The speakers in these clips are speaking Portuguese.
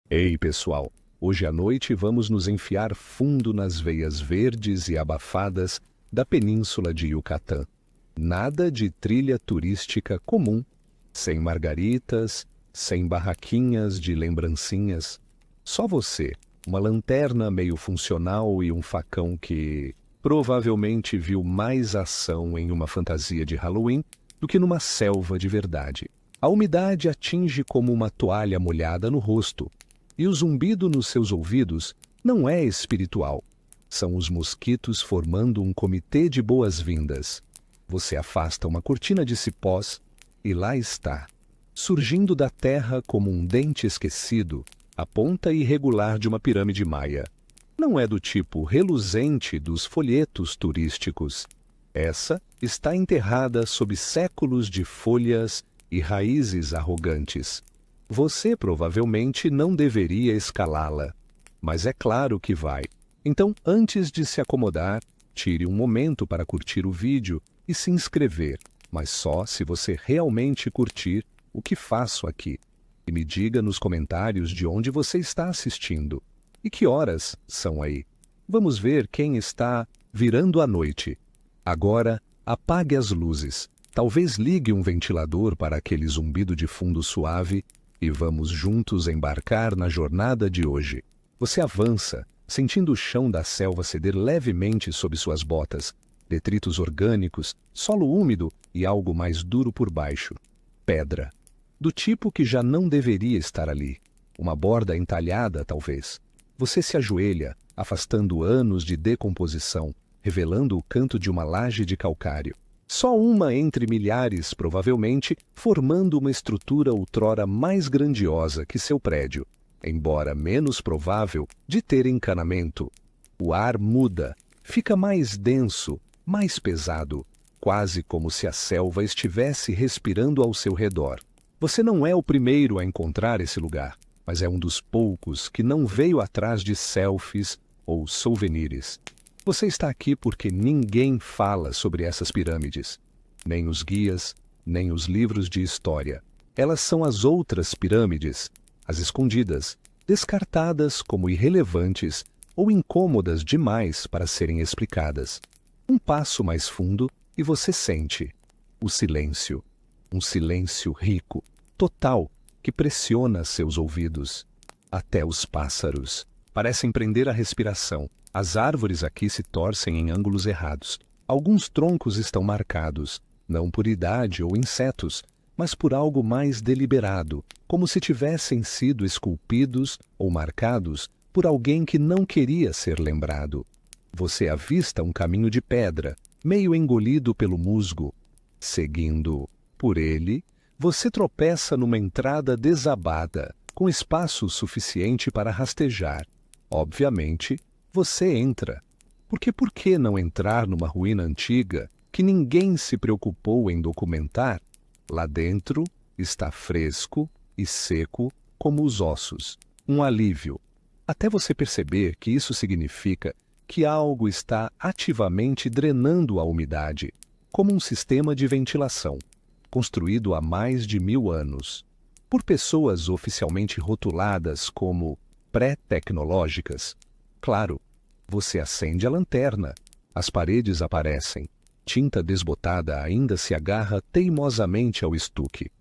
Ei, pessoal! Hoje à noite vamos nos enfiar fundo nas veias verdes e abafadas da península de Yucatán. Nada de trilha turística comum, sem margaritas, sem barraquinhas de lembrancinhas. Só você, uma lanterna meio funcional e um facão que provavelmente viu mais ação em uma fantasia de Halloween do que numa selva de verdade. A umidade atinge como uma toalha molhada no rosto, e o zumbido nos seus ouvidos não é espiritual. São os mosquitos formando um comitê de boas-vindas. Você afasta uma cortina de cipós e lá está, surgindo da terra como um dente esquecido, a ponta irregular de uma pirâmide maia. Não é do tipo reluzente dos folhetos turísticos. Essa está enterrada sob séculos de folhas e raízes arrogantes. Você provavelmente não deveria escalá-la, mas é claro que vai. Então, antes de se acomodar, tire um momento para curtir o vídeo e se inscrever, mas só se você realmente curtir o que faço aqui. E me diga nos comentários de onde você está assistindo. E que horas são aí? Vamos ver quem está virando a noite. Agora, apague as luzes. Talvez ligue um ventilador para aquele zumbido de fundo suave e vamos juntos embarcar na jornada de hoje. Você avança, sentindo o chão da selva ceder levemente sob suas botas, detritos orgânicos, solo úmido e algo mais duro por baixo. Pedra. Do tipo que já não deveria estar ali. Uma borda entalhada, talvez. Você se ajoelha, afastando anos de decomposição, revelando o canto de uma laje de calcário. Só uma entre milhares, provavelmente, formando uma estrutura outrora mais grandiosa que seu prédio, embora menos provável de ter encanamento. O ar muda, fica mais denso, mais pesado, quase como se a selva estivesse respirando ao seu redor. Você não é o primeiro a encontrar esse lugar, mas é um dos poucos que não veio atrás de selfies ou souvenirs. Você está aqui porque ninguém fala sobre essas pirâmides. Nem os guias, nem os livros de história. Elas são as outras pirâmides, as escondidas, descartadas como irrelevantes ou incômodas demais para serem explicadas. Um passo mais fundo e você sente o silêncio. Um silêncio rico, total, que pressiona seus ouvidos. Até os pássaros parecem prender a respiração. As árvores aqui se torcem em ângulos errados. Alguns troncos estão marcados, não por idade ou insetos, mas por algo mais deliberado, como se tivessem sido esculpidos ou marcados por alguém que não queria ser lembrado. Você avista um caminho de pedra, meio engolido pelo musgo. Seguindo por ele, você tropeça numa entrada desabada, com espaço suficiente para rastejar. Obviamente, você entra. Porque por que não entrar numa ruína antiga que ninguém se preocupou em documentar? Lá dentro está fresco e seco como os ossos. Um alívio. Até você perceber que isso significa que algo está ativamente drenando a umidade, como um sistema de ventilação, construído há mais de 1000 anos, por pessoas oficialmente rotuladas como pré-tecnológicas. Claro, você acende a lanterna, as paredes aparecem, tinta desbotada ainda se agarra teimosamente ao estuque.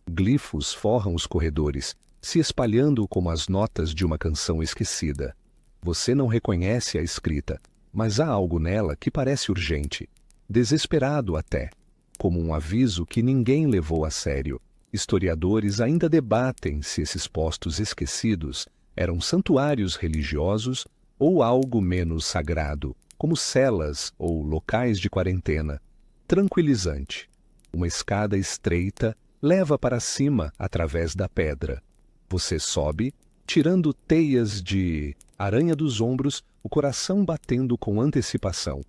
Glifos forram os corredores, se espalhando como as notas de uma canção esquecida. Você não reconhece a escrita, mas há algo nela que parece urgente, desesperado até, como um aviso que ninguém levou a sério. Historiadores ainda debatem se esses postos esquecidos eram santuários religiosos ou algo menos sagrado, como celas ou locais de quarentena. Tranquilizante. Uma escada estreita leva para cima através da pedra. Você sobe, tirando teias de aranha dos ombros, o coração batendo com antecipação.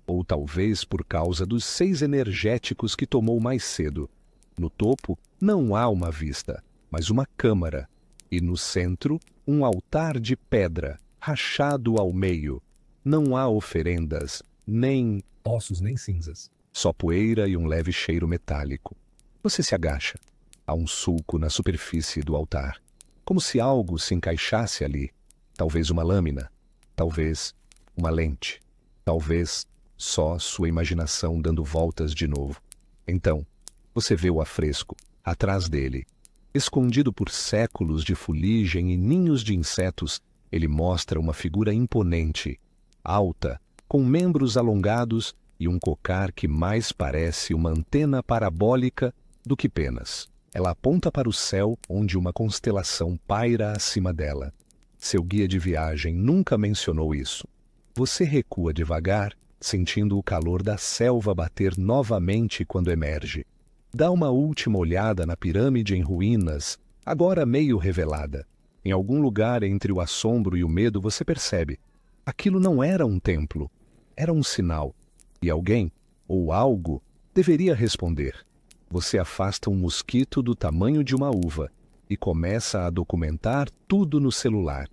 Ou talvez por causa dos 6 energéticos que tomou mais cedo. No topo não há uma vista, mas uma câmara. E no centro, um altar de pedra, rachado ao meio. Não há oferendas, nem ossos, nem cinzas. Só poeira e um leve cheiro metálico. Você se agacha. Há um sulco na superfície do altar. como se algo se encaixasse ali. Talvez uma lâmina, talvez uma lente, talvez só sua imaginação dando voltas de novo. Então, você vê o afresco, atrás dele. Escondido por séculos de fuligem e ninhos de insetos, ele mostra uma figura imponente, alta, com membros alongados e um cocar que mais parece uma antena parabólica do que penas. Ela aponta para o céu, onde uma constelação paira acima dela. Seu guia de viagem nunca mencionou isso. Você recua devagar, sentindo o calor da selva bater novamente quando emerge. Dá uma última olhada na pirâmide em ruínas, agora meio revelada. Em algum lugar entre o assombro e o medo você percebe. Aquilo não era um templo, era um sinal. E alguém, ou algo, deveria responder. Você afasta um mosquito do tamanho de uma uva e começa a documentar tudo no celular.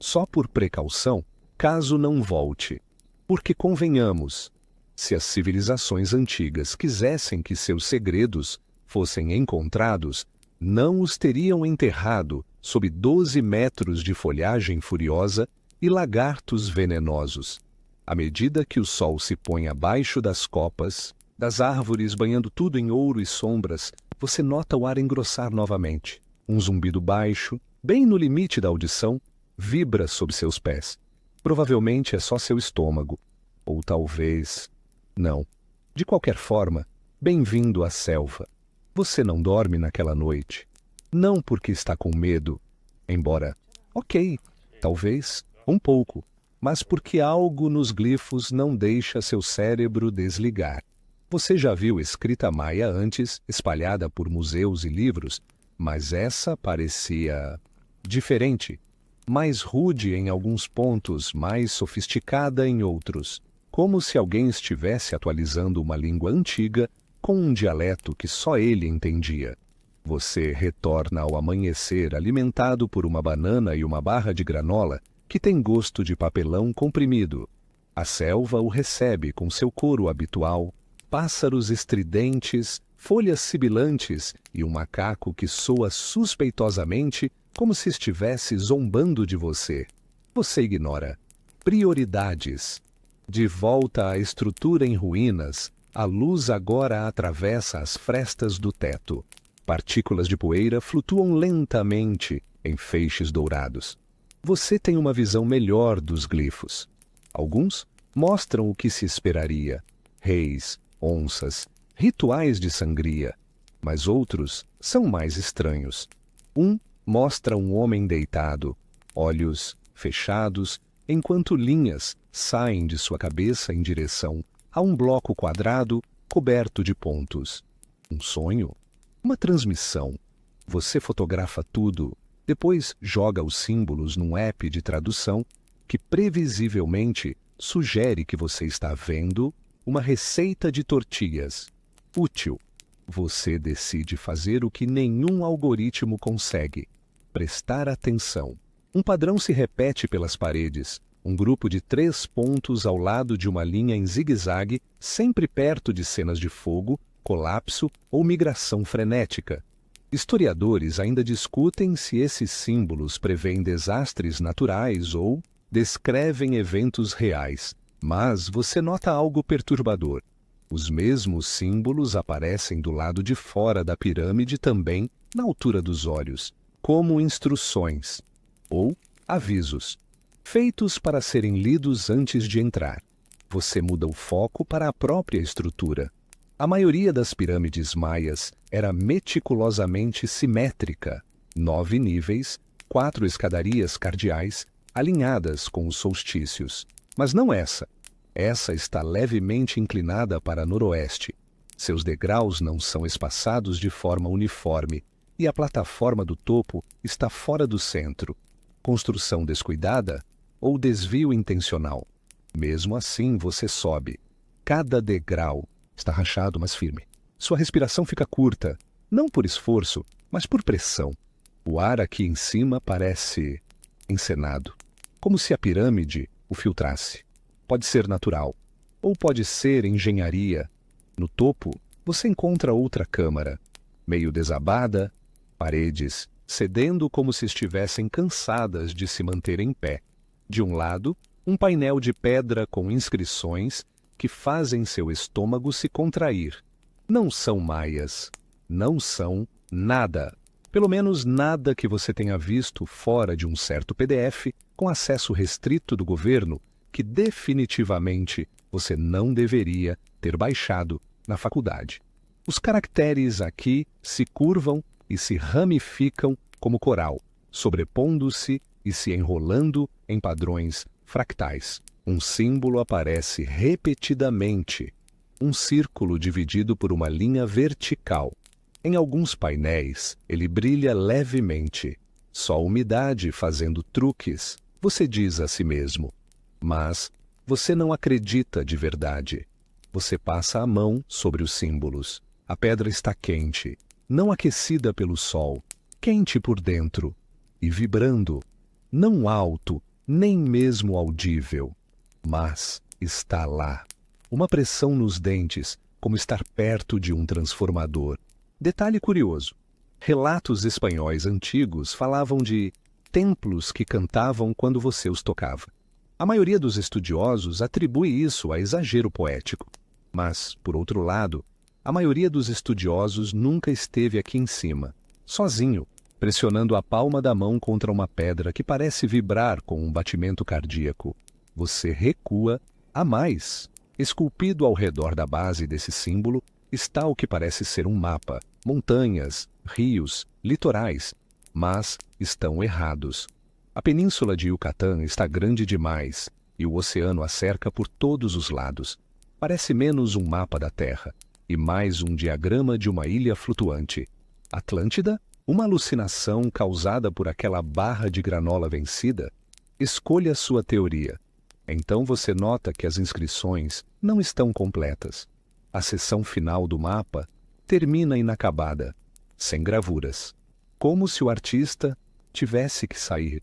Só por precaução, caso não volte. Porque convenhamos, se as civilizações antigas quisessem que seus segredos fossem encontrados, não os teriam enterrado sob 12 metros de folhagem furiosa e lagartos venenosos. À medida que o sol se põe abaixo das copas, das árvores banhando tudo em ouro e sombras, você nota o ar engrossar novamente. Um zumbido baixo, bem no limite da audição, vibra sob seus pés. Provavelmente é só seu estômago. Ou talvez... não. De qualquer forma, bem-vindo à selva. Você não dorme naquela noite. Não porque está com medo, embora, ok, talvez, um pouco, mas porque algo nos glifos não deixa seu cérebro desligar. Você já viu escrita maia antes, espalhada por museus e livros, mas essa parecia diferente, mais rude em alguns pontos, mais sofisticada em outros, como se alguém estivesse atualizando uma língua antiga com um dialeto que só ele entendia. Você retorna ao amanhecer alimentado por uma banana e uma barra de granola que tem gosto de papelão comprimido. A selva o recebe com seu coro habitual, pássaros estridentes, folhas sibilantes e um macaco que soa suspeitosamente como se estivesse zombando de você. Você ignora. Prioridades. De volta à estrutura em ruínas, a luz agora atravessa as frestas do teto. Partículas de poeira flutuam lentamente em feixes dourados. Você tem uma visão melhor dos glifos. Alguns mostram o que se esperaria: reis, onças, rituais de sangria. Mas outros são mais estranhos. Um mostra um homem deitado, olhos fechados, enquanto linhas saem de sua cabeça em direção a um bloco quadrado coberto de pontos. Um sonho? Uma transmissão. Você fotografa tudo, depois joga os símbolos num app de tradução que previsivelmente sugere que você está vendo uma receita de tortilhas. Útil. Você decide fazer o que nenhum algoritmo consegue: prestar atenção. Um padrão se repete pelas paredes. Um grupo de 3 pontos ao lado de uma linha em zigue-zague, sempre perto de cenas de fogo, colapso ou migração frenética. Historiadores ainda discutem se esses símbolos prevêem desastres naturais ou descrevem eventos reais. Mas você nota algo perturbador. Os mesmos símbolos aparecem do lado de fora da pirâmide também, na altura dos olhos, como instruções ou avisos, feitos para serem lidos antes de entrar. Você muda o foco para a própria estrutura. A maioria das pirâmides maias era meticulosamente simétrica. 9 níveis, 4 escadarias cardeais, alinhadas com os solstícios. Mas não essa. Essa está levemente inclinada para noroeste. Seus degraus não são espaçados de forma uniforme e a plataforma do topo está fora do centro. Construção descuidada ou desvio intencional. Mesmo assim, você sobe. Cada degrau está rachado, mas firme. Sua respiração fica curta, não por esforço, mas por pressão. O ar aqui em cima parece encenado, como se a pirâmide o filtrasse. Pode ser natural, ou pode ser engenharia. No topo, você encontra outra câmara, meio desabada, paredes cedendo como se estivessem cansadas de se manter em pé. De um lado, um painel de pedra com inscrições que fazem seu estômago se contrair. Não são maias. Não são nada. Pelo menos nada que você tenha visto fora de um certo PDF com acesso restrito do governo que definitivamente você não deveria ter baixado na faculdade. Os caracteres aqui se curvam e se ramificam como coral, sobrepondo-se e se enrolando em padrões fractais. Um símbolo aparece repetidamente, um círculo dividido por uma linha vertical. Em alguns painéis, ele brilha levemente. Só a umidade fazendo truques, você diz a si mesmo. Mas você não acredita de verdade. Você passa a mão sobre os símbolos. A pedra está quente, não aquecida pelo sol, quente por dentro e vibrando, não alto, nem mesmo audível, mas está lá. Uma pressão nos dentes, como estar perto de um transformador. Detalhe curioso: relatos espanhóis antigos falavam de templos que cantavam quando você os tocava. A maioria dos estudiosos atribui isso a exagero poético. Mas, por outro lado, a maioria dos estudiosos nunca esteve aqui em cima, sozinho, pressionando a palma da mão contra uma pedra que parece vibrar com um batimento cardíaco. Você recua a mais. Esculpido ao redor da base desse símbolo está o que parece ser um mapa, montanhas, rios, litorais, mas estão errados. A península de Yucatán está grande demais e o oceano a cerca por todos os lados. Parece menos um mapa da Terra e mais um diagrama de uma ilha flutuante. Atlântida? Uma alucinação causada por aquela barra de granola vencida? Escolha sua teoria. Então você nota que as inscrições não estão completas. A seção final do mapa termina inacabada, sem gravuras. Como se o artista tivesse que sair,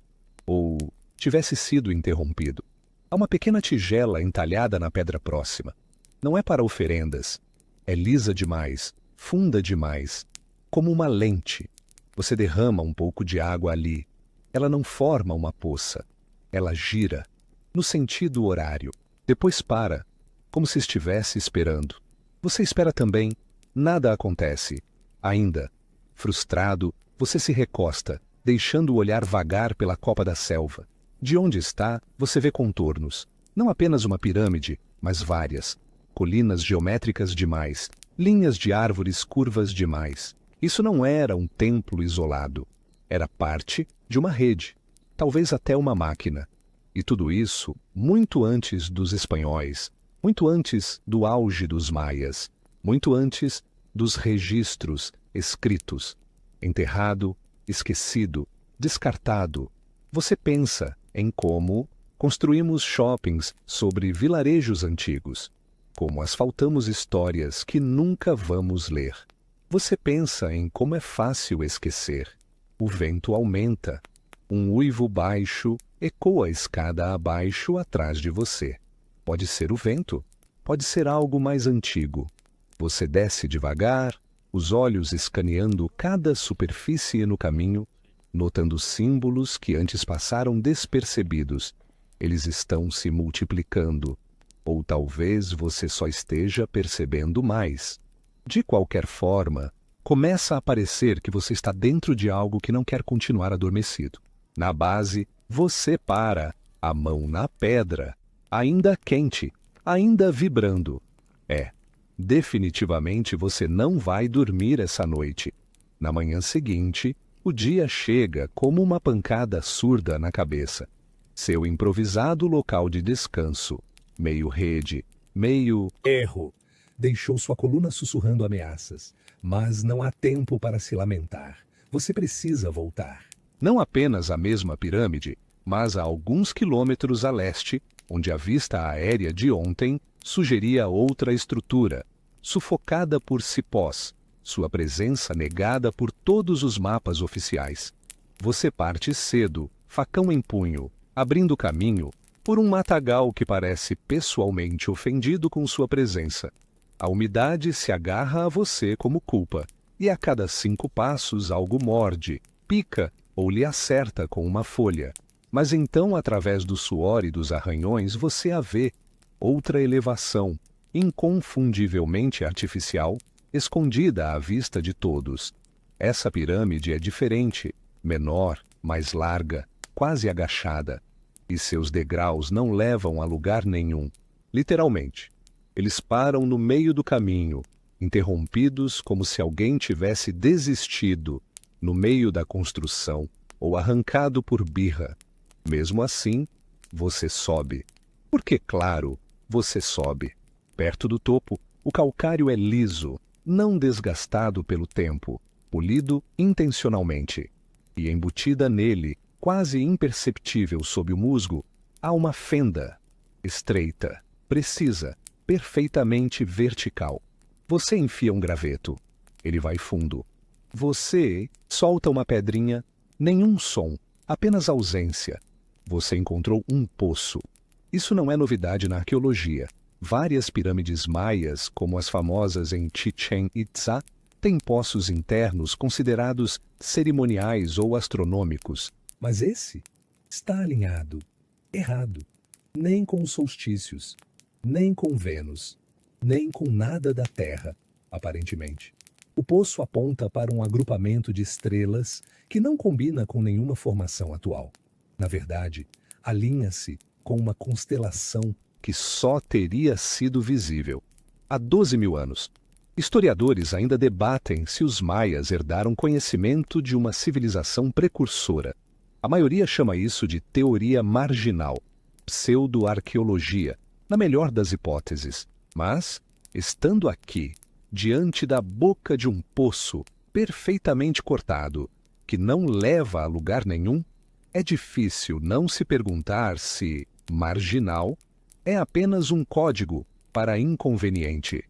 ou tivesse sido interrompido. Há uma pequena tigela entalhada na pedra próxima. Não é para oferendas. É lisa demais, funda demais, como uma lente. Você derrama um pouco de água ali. Ela não forma uma poça. Ela gira, no sentido horário. Depois para, como se estivesse esperando. Você espera também. Nada acontece. Ainda. Frustrado, você se recosta, deixando o olhar vagar pela copa da selva. De onde está, você vê contornos. Não apenas uma pirâmide, mas várias. Colinas geométricas demais, linhas de árvores curvas demais. Isso não era um templo isolado. Era parte de uma rede, talvez até uma máquina. E tudo isso muito antes dos espanhóis, muito antes do auge dos maias, muito antes dos registros escritos. Enterrado, esquecido, descartado. Você pensa em como construímos shoppings sobre vilarejos antigos, como asfaltamos histórias que nunca vamos ler. Você pensa em como é fácil esquecer. O vento aumenta. Um uivo baixo ecoa a escada abaixo atrás de você. Pode ser o vento, pode ser algo mais antigo. Você desce devagar, os olhos escaneando cada superfície no caminho, notando símbolos que antes passaram despercebidos. Eles estão se multiplicando. Ou talvez você só esteja percebendo mais. De qualquer forma, começa a parecer que você está dentro de algo que não quer continuar adormecido. Na base, você para, a mão na pedra, ainda quente, ainda vibrando. Definitivamente você não vai dormir essa noite. Na manhã seguinte, o dia chega como uma pancada surda na cabeça. Seu improvisado local de descanso, meio rede, meio erro, deixou sua coluna sussurrando ameaças. Mas não há tempo para se lamentar. Você precisa voltar. Não apenas a mesma pirâmide, mas a alguns quilômetros a leste, onde a vista aérea de ontem sugeria outra estrutura, sufocada por cipós, sua presença negada por todos os mapas oficiais. Você parte cedo, facão em punho, abrindo caminho por um matagal que parece pessoalmente ofendido com sua presença. A umidade se agarra a você como culpa, e a cada 5 passos algo morde, pica ou lhe acerta com uma folha. Mas então, através do suor e dos arranhões, você a vê, outra elevação, inconfundivelmente artificial, escondida à vista de todos. Essa pirâmide é diferente, menor, mais larga, quase agachada, e seus degraus não levam a lugar nenhum. Literalmente, eles param no meio do caminho, interrompidos como se alguém tivesse desistido no meio da construção ou arrancado por birra. Mesmo assim, você sobe. Porque, claro, você sobe. Perto do topo, o calcário é liso, não desgastado pelo tempo, polido intencionalmente. E embutida nele, quase imperceptível sob o musgo, há uma fenda, estreita, precisa, perfeitamente vertical. Você enfia um graveto. Ele vai fundo. Você solta uma pedrinha, nenhum som, apenas ausência. Você encontrou um poço. Isso não é novidade na arqueologia. Várias pirâmides maias, como as famosas em Chichén Itzá, têm poços internos considerados cerimoniais ou astronômicos. Mas esse está alinhado, errado. Nem com os solstícios, nem com Vênus, nem com nada da Terra, aparentemente. O poço aponta para um agrupamento de estrelas que não combina com nenhuma formação atual. Na verdade, alinha-se com uma constelação que só teria sido visível há 12.000 anos. Historiadores ainda debatem se os maias herdaram conhecimento de uma civilização precursora. A maioria chama isso de teoria marginal, pseudo-arqueologia, na melhor das hipóteses. Mas, estando aqui, diante da boca de um poço perfeitamente cortado, que não leva a lugar nenhum, é difícil não se perguntar se marginal é apenas um código para inconveniente.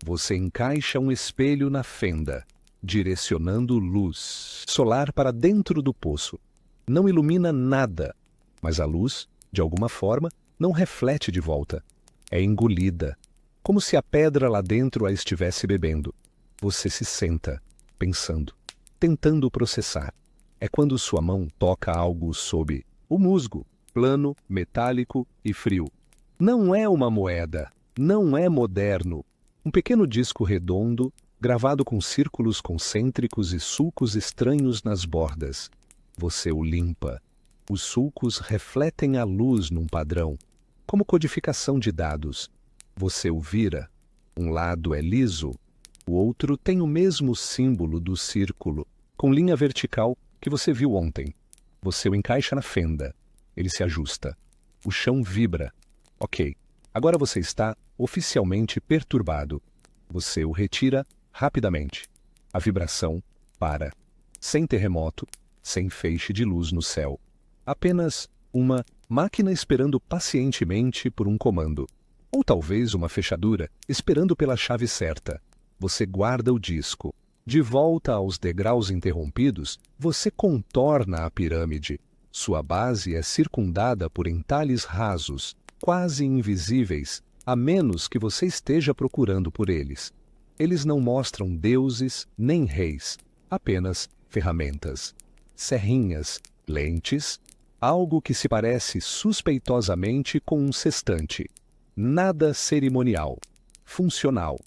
Você encaixa um espelho na fenda, direcionando luz solar para dentro do poço. Não ilumina nada, mas a luz, de alguma forma, não reflete de volta. É engolida, como se a pedra lá dentro a estivesse bebendo. Você se senta, pensando, tentando processar. É quando sua mão toca algo sob o musgo, plano, metálico e frio. Não é uma moeda, não é moderno. Um pequeno disco redondo, gravado com círculos concêntricos e sulcos estranhos nas bordas. Você o limpa. Os sulcos refletem a luz num padrão, como codificação de dados. Você o vira. Um lado é liso, o outro tem o mesmo símbolo do círculo, com linha vertical que você viu ontem. Você o encaixa na fenda. Ele se ajusta. O chão vibra. Ok, agora você está oficialmente perturbado. Você o retira rapidamente. A vibração para. Sem terremoto, sem feixe de luz no céu. Apenas uma máquina esperando pacientemente por um comando. Ou talvez uma fechadura esperando pela chave certa. Você guarda o disco. De volta aos degraus interrompidos, você contorna a pirâmide. Sua base é circundada por entalhes rasos, quase invisíveis, a menos que você esteja procurando por eles. Eles não mostram deuses nem reis, apenas ferramentas. Serrinhas, lentes, algo que se parece suspeitosamente com um sextante. Nada cerimonial, funcional,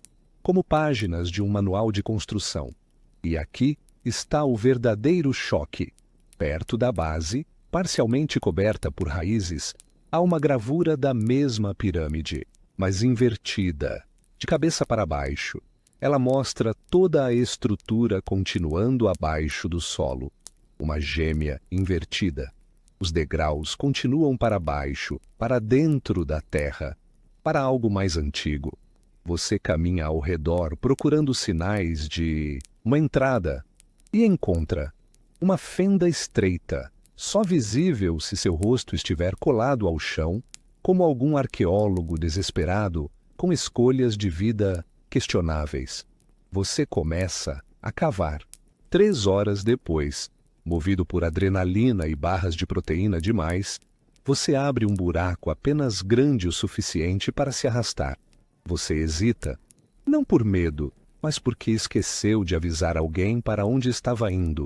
como páginas de um manual de construção. E aqui está o verdadeiro choque. Perto da base, parcialmente coberta por raízes, há uma gravura da mesma pirâmide, mas invertida, de cabeça para baixo. Ela mostra toda a estrutura continuando abaixo do solo. Uma gêmea invertida. Os degraus continuam para baixo, para dentro da terra, para algo mais antigo. Você caminha ao redor procurando sinais de uma entrada e encontra uma fenda estreita, só visível se seu rosto estiver colado ao chão, como algum arqueólogo desesperado com escolhas de vida questionáveis. Você começa a cavar. 3 horas depois, movido por adrenalina e barras de proteína demais, você abre um buraco apenas grande o suficiente para se arrastar. Você hesita, não por medo, mas porque esqueceu de avisar alguém para onde estava indo.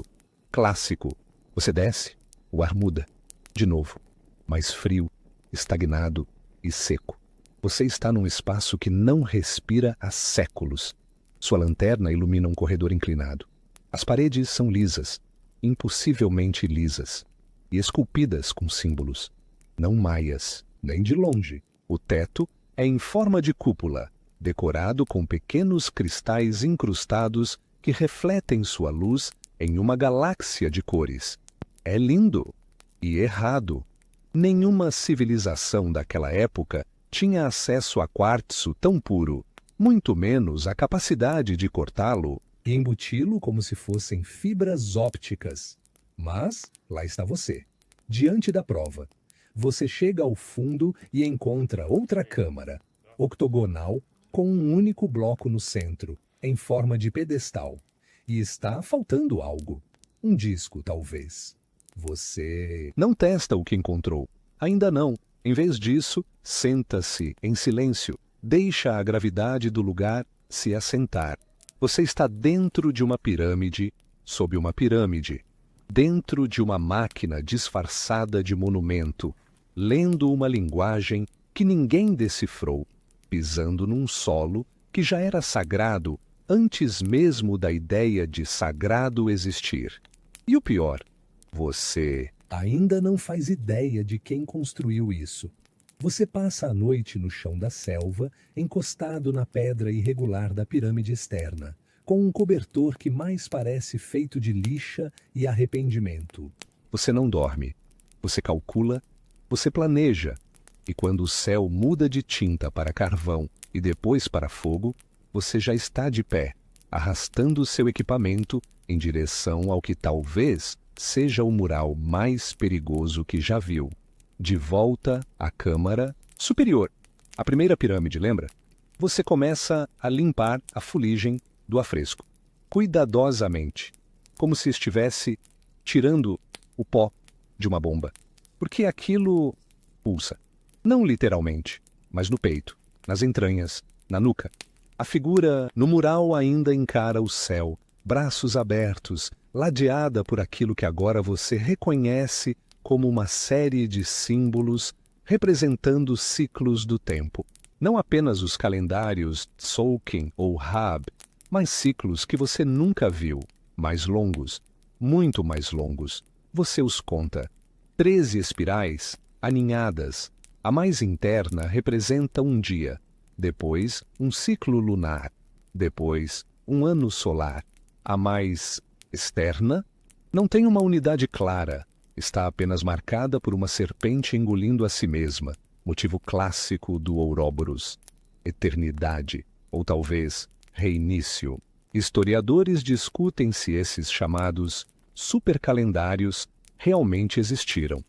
Clássico. Você desce, o ar muda. De novo. Mais frio, estagnado e seco. Você está num espaço que não respira há séculos. Sua lanterna ilumina um corredor inclinado. As paredes são lisas, impossivelmente lisas, e esculpidas com símbolos. Não maias, nem de longe. O teto é em forma de cúpula, decorado com pequenos cristais incrustados que refletem sua luz em uma galáxia de cores. É lindo e errado. Nenhuma civilização daquela época tinha acesso a quartzo tão puro, muito menos a capacidade de cortá-lo e embuti-lo como se fossem fibras ópticas. Mas lá está você, diante da prova. Você chega ao fundo e encontra outra câmara, octogonal, com um único bloco no centro, em forma de pedestal. E está faltando algo. Um disco, talvez. Você não testa o que encontrou. Ainda não. Em vez disso, senta-se em silêncio. Deixa a gravidade do lugar se assentar. Você está dentro de uma pirâmide, sob uma pirâmide. Dentro de uma máquina disfarçada de monumento, lendo uma linguagem que ninguém decifrou, pisando num solo que já era sagrado antes mesmo da ideia de sagrado existir. E o pior, você ainda não faz ideia de quem construiu isso. Você passa a noite no chão da selva, encostado na pedra irregular da pirâmide externa, com um cobertor que mais parece feito de lixa e arrependimento. Você não dorme. Você calcula, você planeja. E quando o céu muda de tinta para carvão e depois para fogo, você já está de pé, arrastando seu equipamento em direção ao que talvez seja o mural mais perigoso que já viu. De volta à câmara superior. A primeira pirâmide, lembra? Você começa a limpar a fuligem do afresco, cuidadosamente, como se estivesse tirando o pó de uma bomba. Porque aquilo pulsa. Não literalmente, mas no peito, nas entranhas, na nuca. A figura no mural ainda encara o céu, braços abertos, ladeada por aquilo que agora você reconhece como uma série de símbolos representando ciclos do tempo. Não apenas os calendários Tzolk'in ou Hab, mas ciclos que você nunca viu, mais longos, muito mais longos. Você os conta. 13 espirais, aninhadas. A mais interna representa um dia, depois um ciclo lunar, depois um ano solar. A mais externa não tem uma unidade clara. Está apenas marcada por uma serpente engolindo a si mesma, motivo clássico do Ouroboros. Eternidade, ou talvez reinício. Historiadores discutem se esses chamados supercalendários realmente existiram.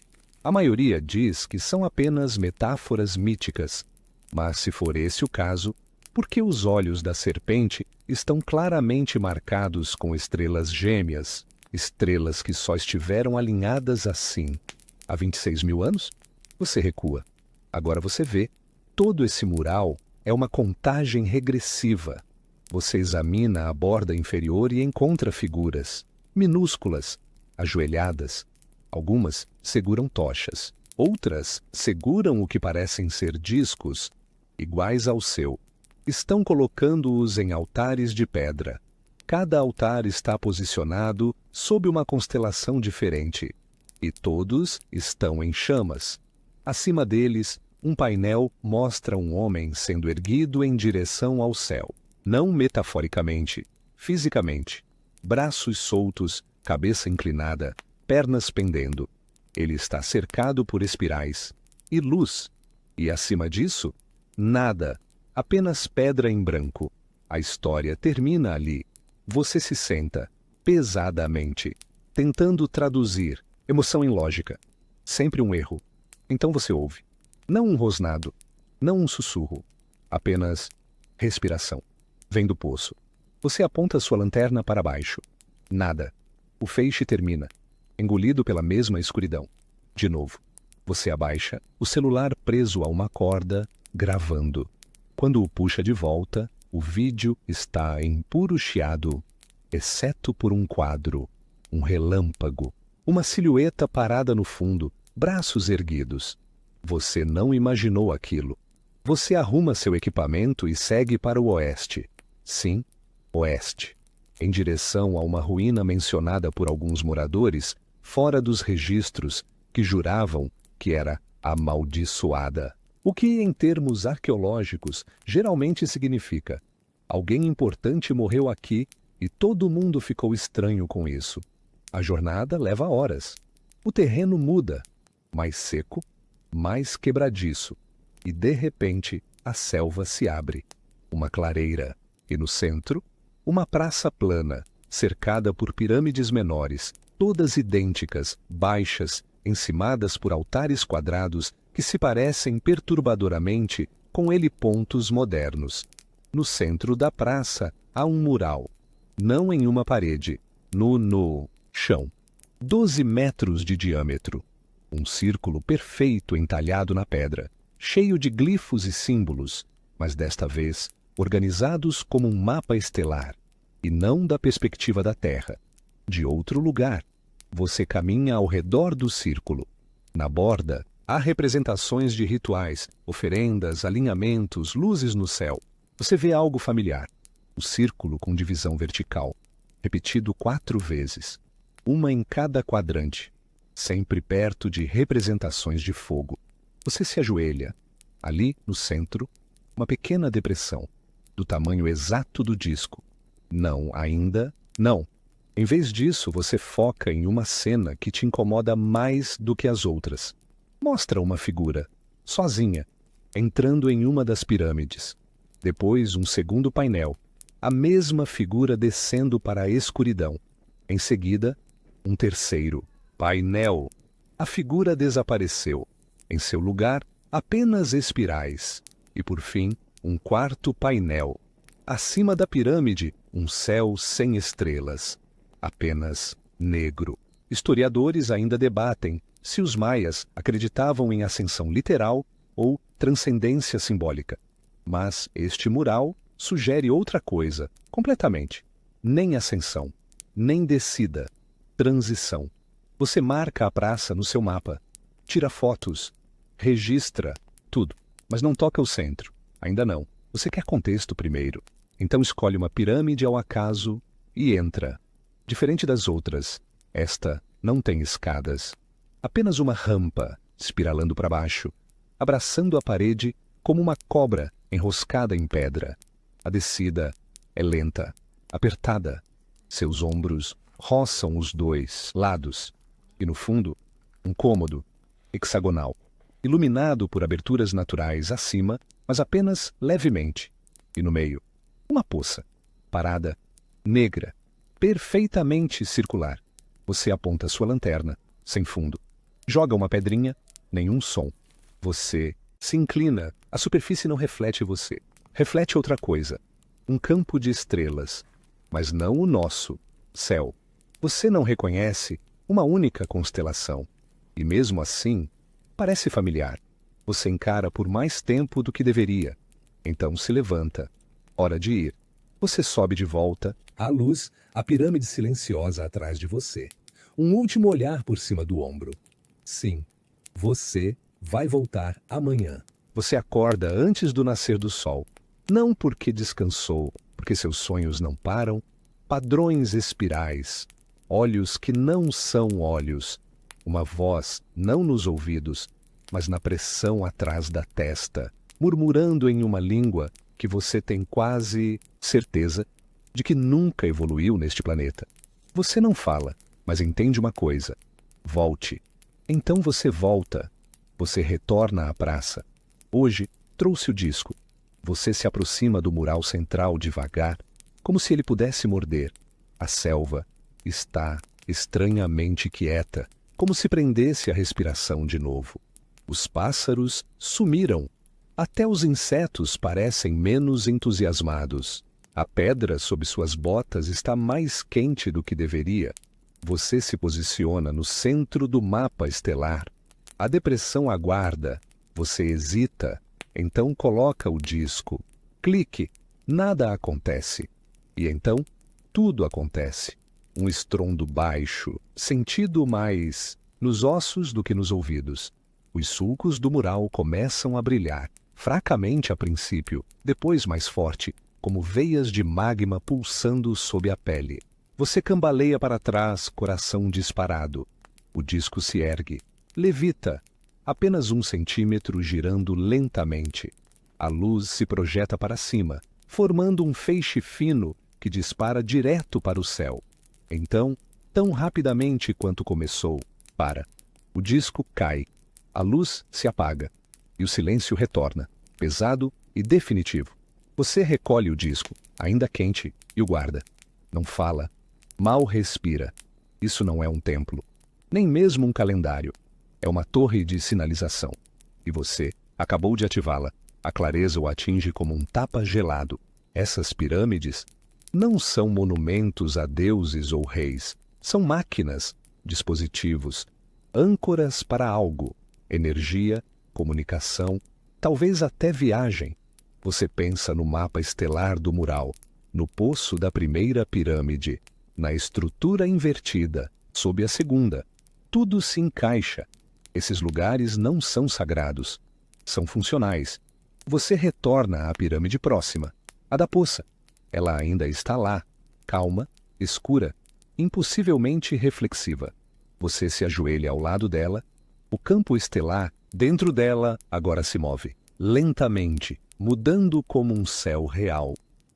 A maioria diz que são apenas metáforas míticas, mas se for esse o caso, por que os olhos da serpente estão claramente marcados com estrelas gêmeas? Estrelas que só estiveram alinhadas assim há 26 mil anos? Você recua. Agora você vê. Todo esse mural é uma contagem regressiva. Você examina a borda inferior e encontra figuras minúsculas, ajoelhadas. Algumas seguram tochas. Outras seguram o que parecem ser discos, iguais ao seu. Estão colocando-os em altares de pedra. Cada altar está posicionado sob uma constelação diferente, e todos estão em chamas. Acima deles, um painel mostra um homem sendo erguido em direção ao céu. Não metaforicamente, fisicamente. Braços soltos, cabeça inclinada, pernas pendendo. Ele está cercado por espirais e luz. E acima disso, nada, apenas pedra em branco. A história termina ali. Você se senta, pesadamente, tentando traduzir emoção em lógica. Sempre um erro. Então você ouve. Não um rosnado, não um sussurro. Apenas respiração. Vem do poço. Você aponta sua lanterna para baixo. Nada. O feixe termina, engolido pela mesma escuridão. De novo. Você abaixa, o celular preso a uma corda, gravando. Quando o puxa de volta, o vídeo está em puro chiado, exceto por um quadro. um relâmpago, uma silhueta parada no fundo, braços erguidos. Você não imaginou aquilo. Você arruma seu equipamento e segue para o oeste. Sim, oeste. Em direção a uma ruína mencionada por alguns moradores, fora dos registros, que juravam que era amaldiçoada. O que, em termos arqueológicos, geralmente significa: alguém importante morreu aqui e todo mundo ficou estranho com isso. A jornada leva horas. O terreno muda, mais seco, mais quebradiço, e de repente a selva se abre. Uma clareira, e no centro, uma praça plana, cercada por pirâmides menores, todas idênticas, baixas, encimadas por altares quadrados que se parecem perturbadoramente com helipontos modernos. No centro da praça há um mural, não em uma parede, no chão. 12 metros de diâmetro. Um círculo perfeito entalhado na pedra, cheio de glifos e símbolos, mas desta vez organizados como um mapa estelar, e não da perspectiva da Terra. De outro lugar, você caminha ao redor do círculo. Na borda, há representações de rituais, oferendas, alinhamentos, luzes no céu. Você vê algo familiar. O círculo com divisão vertical, repetido 4 vezes, uma em cada quadrante, sempre perto de representações de fogo. Você se ajoelha. Ali, no centro, uma pequena depressão, do tamanho exato do disco. Não, ainda não. Em vez disso, você foca em uma cena que te incomoda mais do que as outras. Mostra uma figura, sozinha, entrando em uma das pirâmides. Depois, um segundo painel, a mesma figura descendo para a escuridão. Em seguida, um terceiro painel. A figura desapareceu. Em seu lugar, apenas espirais. E, por fim, um quarto painel. Acima da pirâmide, um céu sem estrelas. Apenas negro. Historiadores ainda debatem se os maias acreditavam em ascensão literal ou transcendência simbólica. Mas este mural sugere outra coisa, completamente. Nem ascensão, nem descida, transição. Você marca a praça no seu mapa, tira fotos, registra tudo, mas não toca o centro. Ainda não. Você quer contexto primeiro. Então escolhe uma pirâmide ao acaso e entra. Diferente das outras, esta não tem escadas. Apenas uma rampa, espiralando para baixo, abraçando a parede como uma cobra enroscada em pedra. A descida é lenta, apertada. Seus ombros roçam os dois lados. E no fundo, um cômodo, hexagonal, iluminado por aberturas naturais acima, mas apenas levemente. E no meio, uma poça, parada, negra, perfeitamente circular. Você aponta sua lanterna, sem fundo. Joga uma pedrinha, nenhum som. Você se inclina, a superfície não reflete você. Reflete outra coisa. Um campo de estrelas, mas não o nosso céu. Você não reconhece uma única constelação. E mesmo assim, parece familiar. Você encara por mais tempo do que deveria. Então se levanta. Hora de ir. Você sobe de volta. À luz, a pirâmide silenciosa atrás de você. Um último olhar por cima do ombro. Sim, você vai voltar amanhã. Você acorda antes do nascer do sol. Não porque descansou, porque seus sonhos não param. Padrões espirais. Olhos que não são olhos. Uma voz, não nos ouvidos, mas na pressão atrás da testa, murmurando em uma língua que você tem quase certeza de que nunca evoluiu neste planeta. Você não fala, mas entende uma coisa. Volte. Então você volta. Você retorna à praça. Hoje, trouxe o disco. Você se aproxima do mural central devagar, como se ele pudesse morder. A selva está estranhamente quieta, como se prendesse a respiração de novo. Os pássaros sumiram. Até os insetos parecem menos entusiasmados. A pedra sob suas botas está mais quente do que deveria. Você se posiciona no centro do mapa estelar. A depressão aguarda. Você hesita. Então coloca o disco. Clique. Nada acontece. E então, tudo acontece. Um estrondo baixo, sentido mais nos ossos do que nos ouvidos. Os sulcos do mural começam a brilhar, fracamente a princípio, depois mais forte, como veias de magma pulsando sob a pele. Você cambaleia para trás, coração disparado. O disco se ergue, levita, apenas 1 centímetro girando lentamente. A luz se projeta para cima, formando um feixe fino que dispara direto para o céu. Então, tão rapidamente quanto começou, para. O disco cai, a luz se apaga e o silêncio retorna, pesado e definitivo. Você recolhe o disco, ainda quente, e o guarda. Não fala, mal respira. Isso não é um templo, nem mesmo um calendário. É uma torre de sinalização. E você acabou de ativá-la. A clareza o atinge como um tapa gelado. Essas pirâmides não são monumentos a deuses ou reis. São máquinas, dispositivos, âncoras para algo. Energia, comunicação, talvez até viagem. Você pensa no mapa estelar do mural, no poço da primeira pirâmide, na estrutura invertida, sob a segunda. Tudo se encaixa. Esses lugares não são sagrados, são funcionais. Você retorna à pirâmide próxima, a da poça. Ela ainda está lá, calma, escura, impossivelmente reflexiva. Você se ajoelha ao lado dela. O campo estelar, dentro dela, agora se move, lentamente, mudando como um céu real.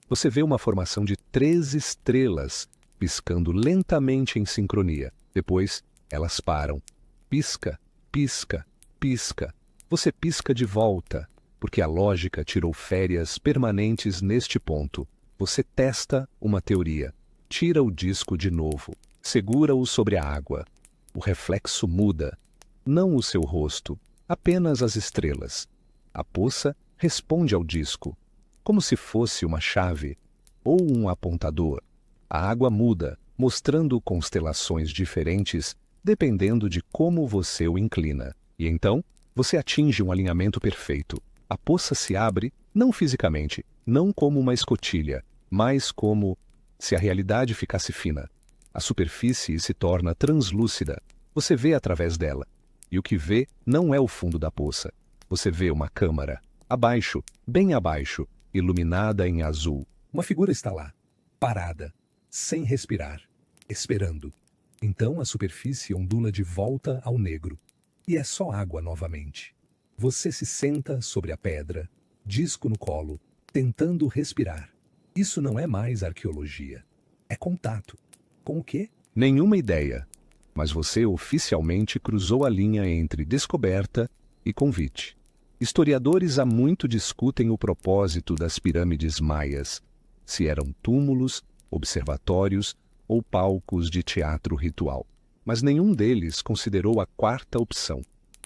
Você vê uma formação de 3 estrelas, piscando lentamente em sincronia. Depois, elas param. Pisca, pisca, pisca. Você pisca de volta, porque a lógica tirou férias permanentes neste ponto. Você testa uma teoria. Tira o disco de novo. Segura-o sobre a água. O reflexo muda. Não o seu rosto, apenas as estrelas. A poça responde ao disco, como se fosse uma chave ou um apontador. A água muda, mostrando constelações diferentes, dependendo de como você o inclina. E então, você atinge um alinhamento perfeito. A poça se abre, não fisicamente, não como uma escotilha, mas como se a realidade ficasse fina. A superfície se torna translúcida. Você vê através dela. E o que vê não é o fundo da poça. Você vê uma câmara, abaixo, bem abaixo, iluminada em azul. Uma figura está lá, parada, sem respirar, esperando. Então a superfície ondula de volta ao negro. E é só água novamente. Você se senta sobre a pedra, disco no colo, tentando respirar. Isso não é mais arqueologia. É contato. Com o quê? Nenhuma ideia. Mas você oficialmente cruzou a linha entre descoberta e convite. Historiadores há muito discutem o propósito das pirâmides maias, se eram túmulos, observatórios ou palcos de teatro ritual. Mas nenhum deles considerou a quarta opção,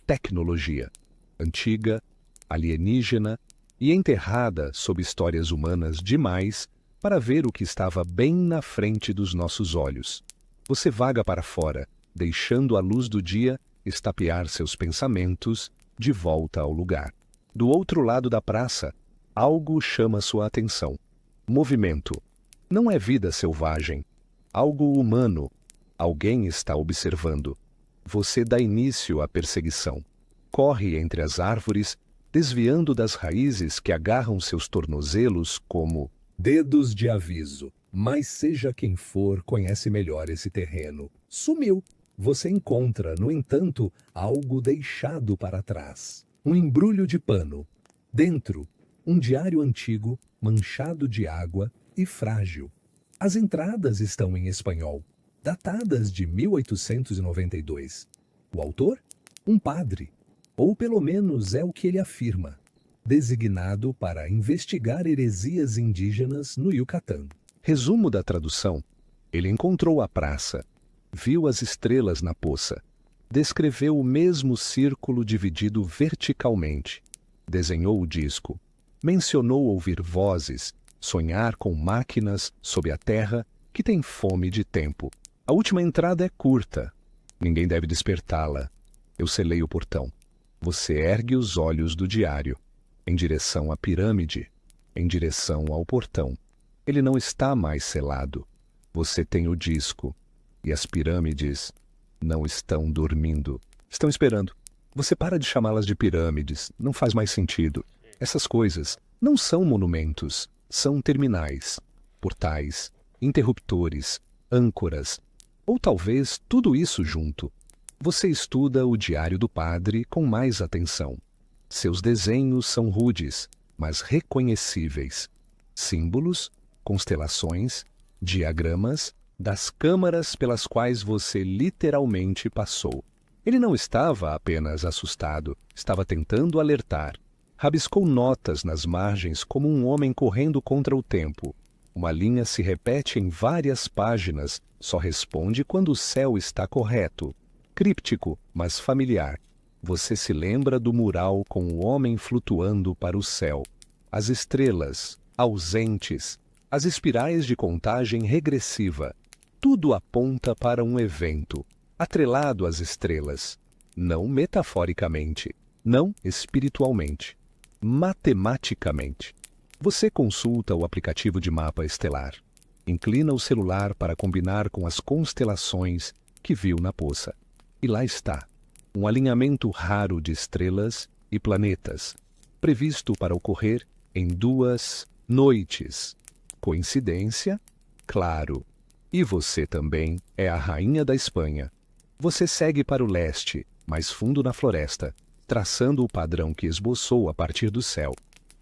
tecnologia, antiga, alienígena e enterrada sob histórias humanas demais para ver o que estava bem na frente dos nossos olhos. Você vaga para fora, deixando a luz do dia estapear seus pensamentos de volta ao lugar. Do outro lado da praça, algo chama sua atenção. Movimento. Não é vida selvagem. Algo humano. Alguém está observando. Você dá início à perseguição. Corre entre as árvores, desviando das raízes que agarram seus tornozelos como dedos de aviso. Mas seja quem for, conhece melhor esse terreno. Sumiu. Você encontra, no entanto, algo deixado para trás. Um embrulho de pano. Dentro, um diário antigo, manchado de água e frágil. As entradas estão em espanhol, datadas de 1892. O autor? Um padre. Ou pelo menos é o que ele afirma. Designado para investigar heresias indígenas no Yucatán. Resumo da tradução. Ele encontrou a praça. Viu as estrelas na poça. Descreveu o mesmo círculo dividido verticalmente. Desenhou o disco. Mencionou ouvir vozes, sonhar com máquinas sob a terra que tem fome de tempo. A última entrada é curta. Ninguém deve despertá-la. Eu selei o portão. Você ergue os olhos do diário, em direção à pirâmide, em direção ao portão. Ele não está mais selado. Você tem o disco. E as pirâmides não estão dormindo. Estão esperando. Você para de chamá-las de pirâmides. Não faz mais sentido. Essas coisas não são monumentos. São terminais, portais, interruptores, âncoras. Ou talvez tudo isso junto. Você estuda o Diário do Padre com mais atenção. Seus desenhos são rudes, mas reconhecíveis. Símbolos, constelações, diagramas das câmaras pelas quais você literalmente passou. Ele não estava apenas assustado, estava tentando alertar. Rabiscou notas nas margens como um homem correndo contra o tempo. Uma linha se repete em várias páginas, só responde quando o céu está correto. Críptico, mas familiar. Você se lembra do mural com o homem flutuando para o céu. As estrelas, ausentes, as espirais de contagem regressiva. Tudo aponta para um evento, atrelado às estrelas. Não metaforicamente, não espiritualmente, matematicamente. Você consulta o aplicativo de mapa estelar. Inclina o celular para combinar com as constelações que viu na poça. E lá está, um alinhamento raro de estrelas e planetas, previsto para ocorrer em 2 noites. Coincidência? Claro. E você também é a rainha da Espanha. Você segue para o leste, mais fundo na floresta, traçando o padrão que esboçou a partir do céu.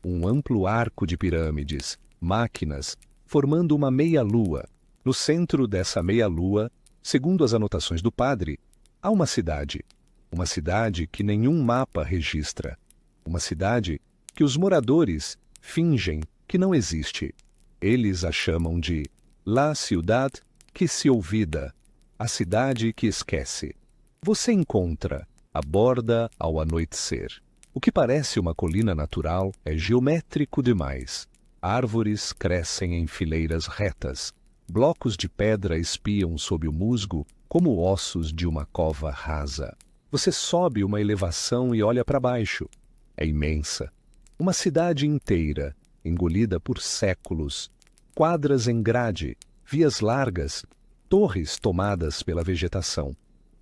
Um amplo arco de pirâmides, máquinas, formando uma meia-lua. No centro dessa meia-lua, segundo as anotações do padre, há uma cidade. Uma cidade que nenhum mapa registra. Uma cidade que os moradores fingem que não existe. Eles a chamam de La Ciudad que se olvida, a cidade que esquece. Você encontra, aborda ao anoitecer. O que parece uma colina natural é geométrico demais. Árvores crescem em fileiras retas. Blocos de pedra espiam sob o musgo como ossos de uma cova rasa. Você sobe uma elevação e olha para baixo. É imensa. Uma cidade inteira, engolida por séculos. Quadras em grade, vias largas, torres tomadas pela vegetação.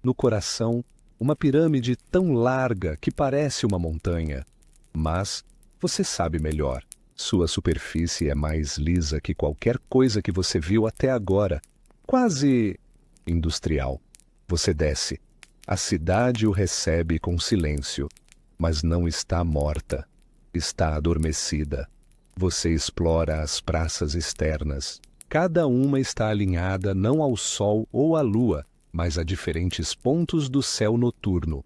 No coração, uma pirâmide tão larga que parece uma montanha. Mas você sabe melhor. Sua superfície é mais lisa que qualquer coisa que você viu até agora. Quase industrial. Você desce. A cidade o recebe com silêncio, mas não está morta. Está adormecida. Você explora as praças externas. Cada uma está alinhada não ao sol ou à lua, mas a diferentes pontos do céu noturno.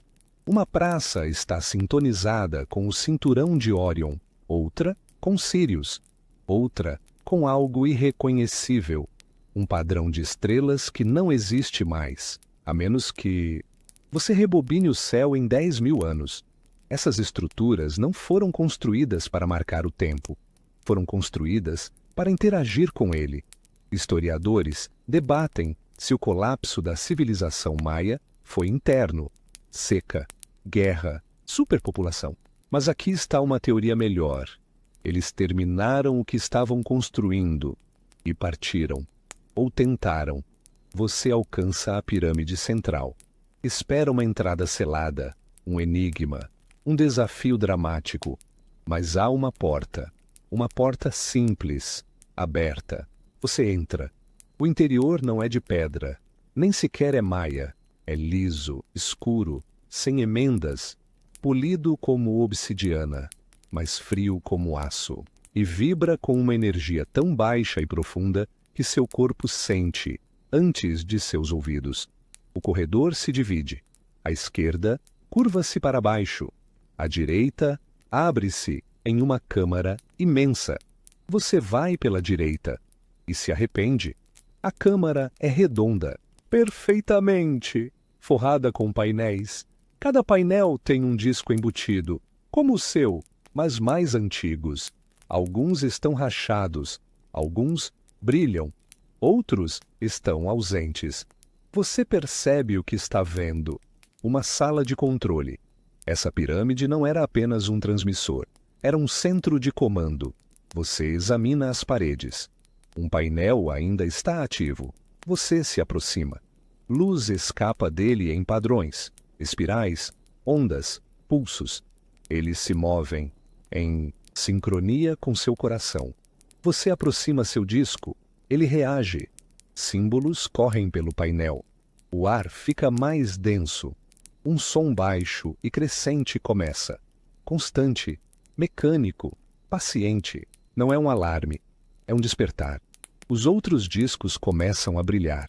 Uma praça está sintonizada com o cinturão de Órion, outra com Sírius, outra com algo irreconhecível, um padrão de estrelas que não existe mais, a menos que você rebobine o céu em 10.000 anos. Essas estruturas não foram construídas para marcar o tempo, foram construídas para interagir com ele. Historiadores debatem se o colapso da civilização maia foi interno, seca, guerra, superpopulação. Mas aqui está uma teoria melhor. Eles terminaram o que estavam construindo e partiram, ou tentaram. Você alcança a pirâmide central. Espera uma entrada selada, um enigma, um desafio dramático. Mas há uma porta simples, aberta. Você entra. O interior não é de pedra, nem sequer é maia. É liso, escuro, sem emendas, polido como obsidiana, mas frio como aço, e vibra com uma energia tão baixa e profunda que seu corpo sente, antes de seus ouvidos. O corredor se divide. À esquerda, curva-se para baixo. À direita, abre-se em uma câmara imensa. Você vai pela direita e se arrepende. A câmara é redonda, perfeitamente, forrada com painéis. Cada painel tem um disco embutido, como o seu, mas mais antigos. Alguns estão rachados, alguns brilham, outros estão ausentes. Você percebe o que está vendo. Uma sala de controle. Essa pirâmide não era apenas um transmissor, era um centro de comando. Você examina as paredes. Um painel ainda está ativo. Você se aproxima. Luz escapa dele em padrões, espirais, ondas, pulsos. Eles se movem em sincronia com seu coração. Você aproxima seu disco, ele reage. Símbolos correm pelo painel. O ar fica mais denso. Um som baixo e crescente começa. Constante, mecânico, paciente. Não é um alarme, é um despertar. Os outros discos começam a brilhar.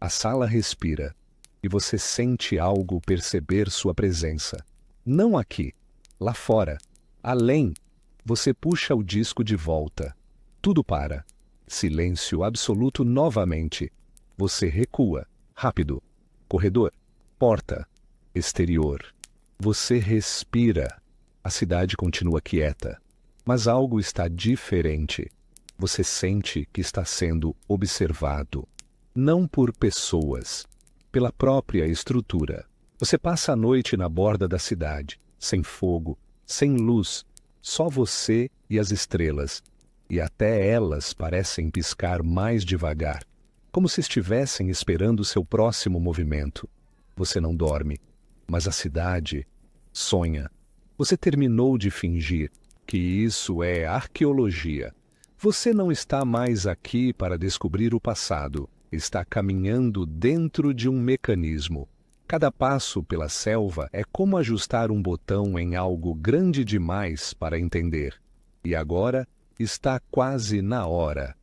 A sala respira, e você sente algo perceber sua presença. Não aqui, lá fora, além. Você puxa o disco de volta. Tudo para. Silêncio absoluto novamente. Você recua, rápido. Corredor, porta, exterior. Você respira. A cidade continua quieta, mas algo está diferente. Você sente que está sendo observado. Não por pessoas, pela própria estrutura. Você passa a noite na borda da cidade, sem fogo, sem luz, só você e as estrelas, e até elas parecem piscar mais devagar, como se estivessem esperando seu próximo movimento. Você não dorme, mas a cidade sonha. Você terminou de fingir que isso é arqueologia. Você não está mais aqui para descobrir o passado. Está caminhando dentro de um mecanismo. Cada passo pela selva é como ajustar um botão em algo grande demais para entender. E agora está quase na hora.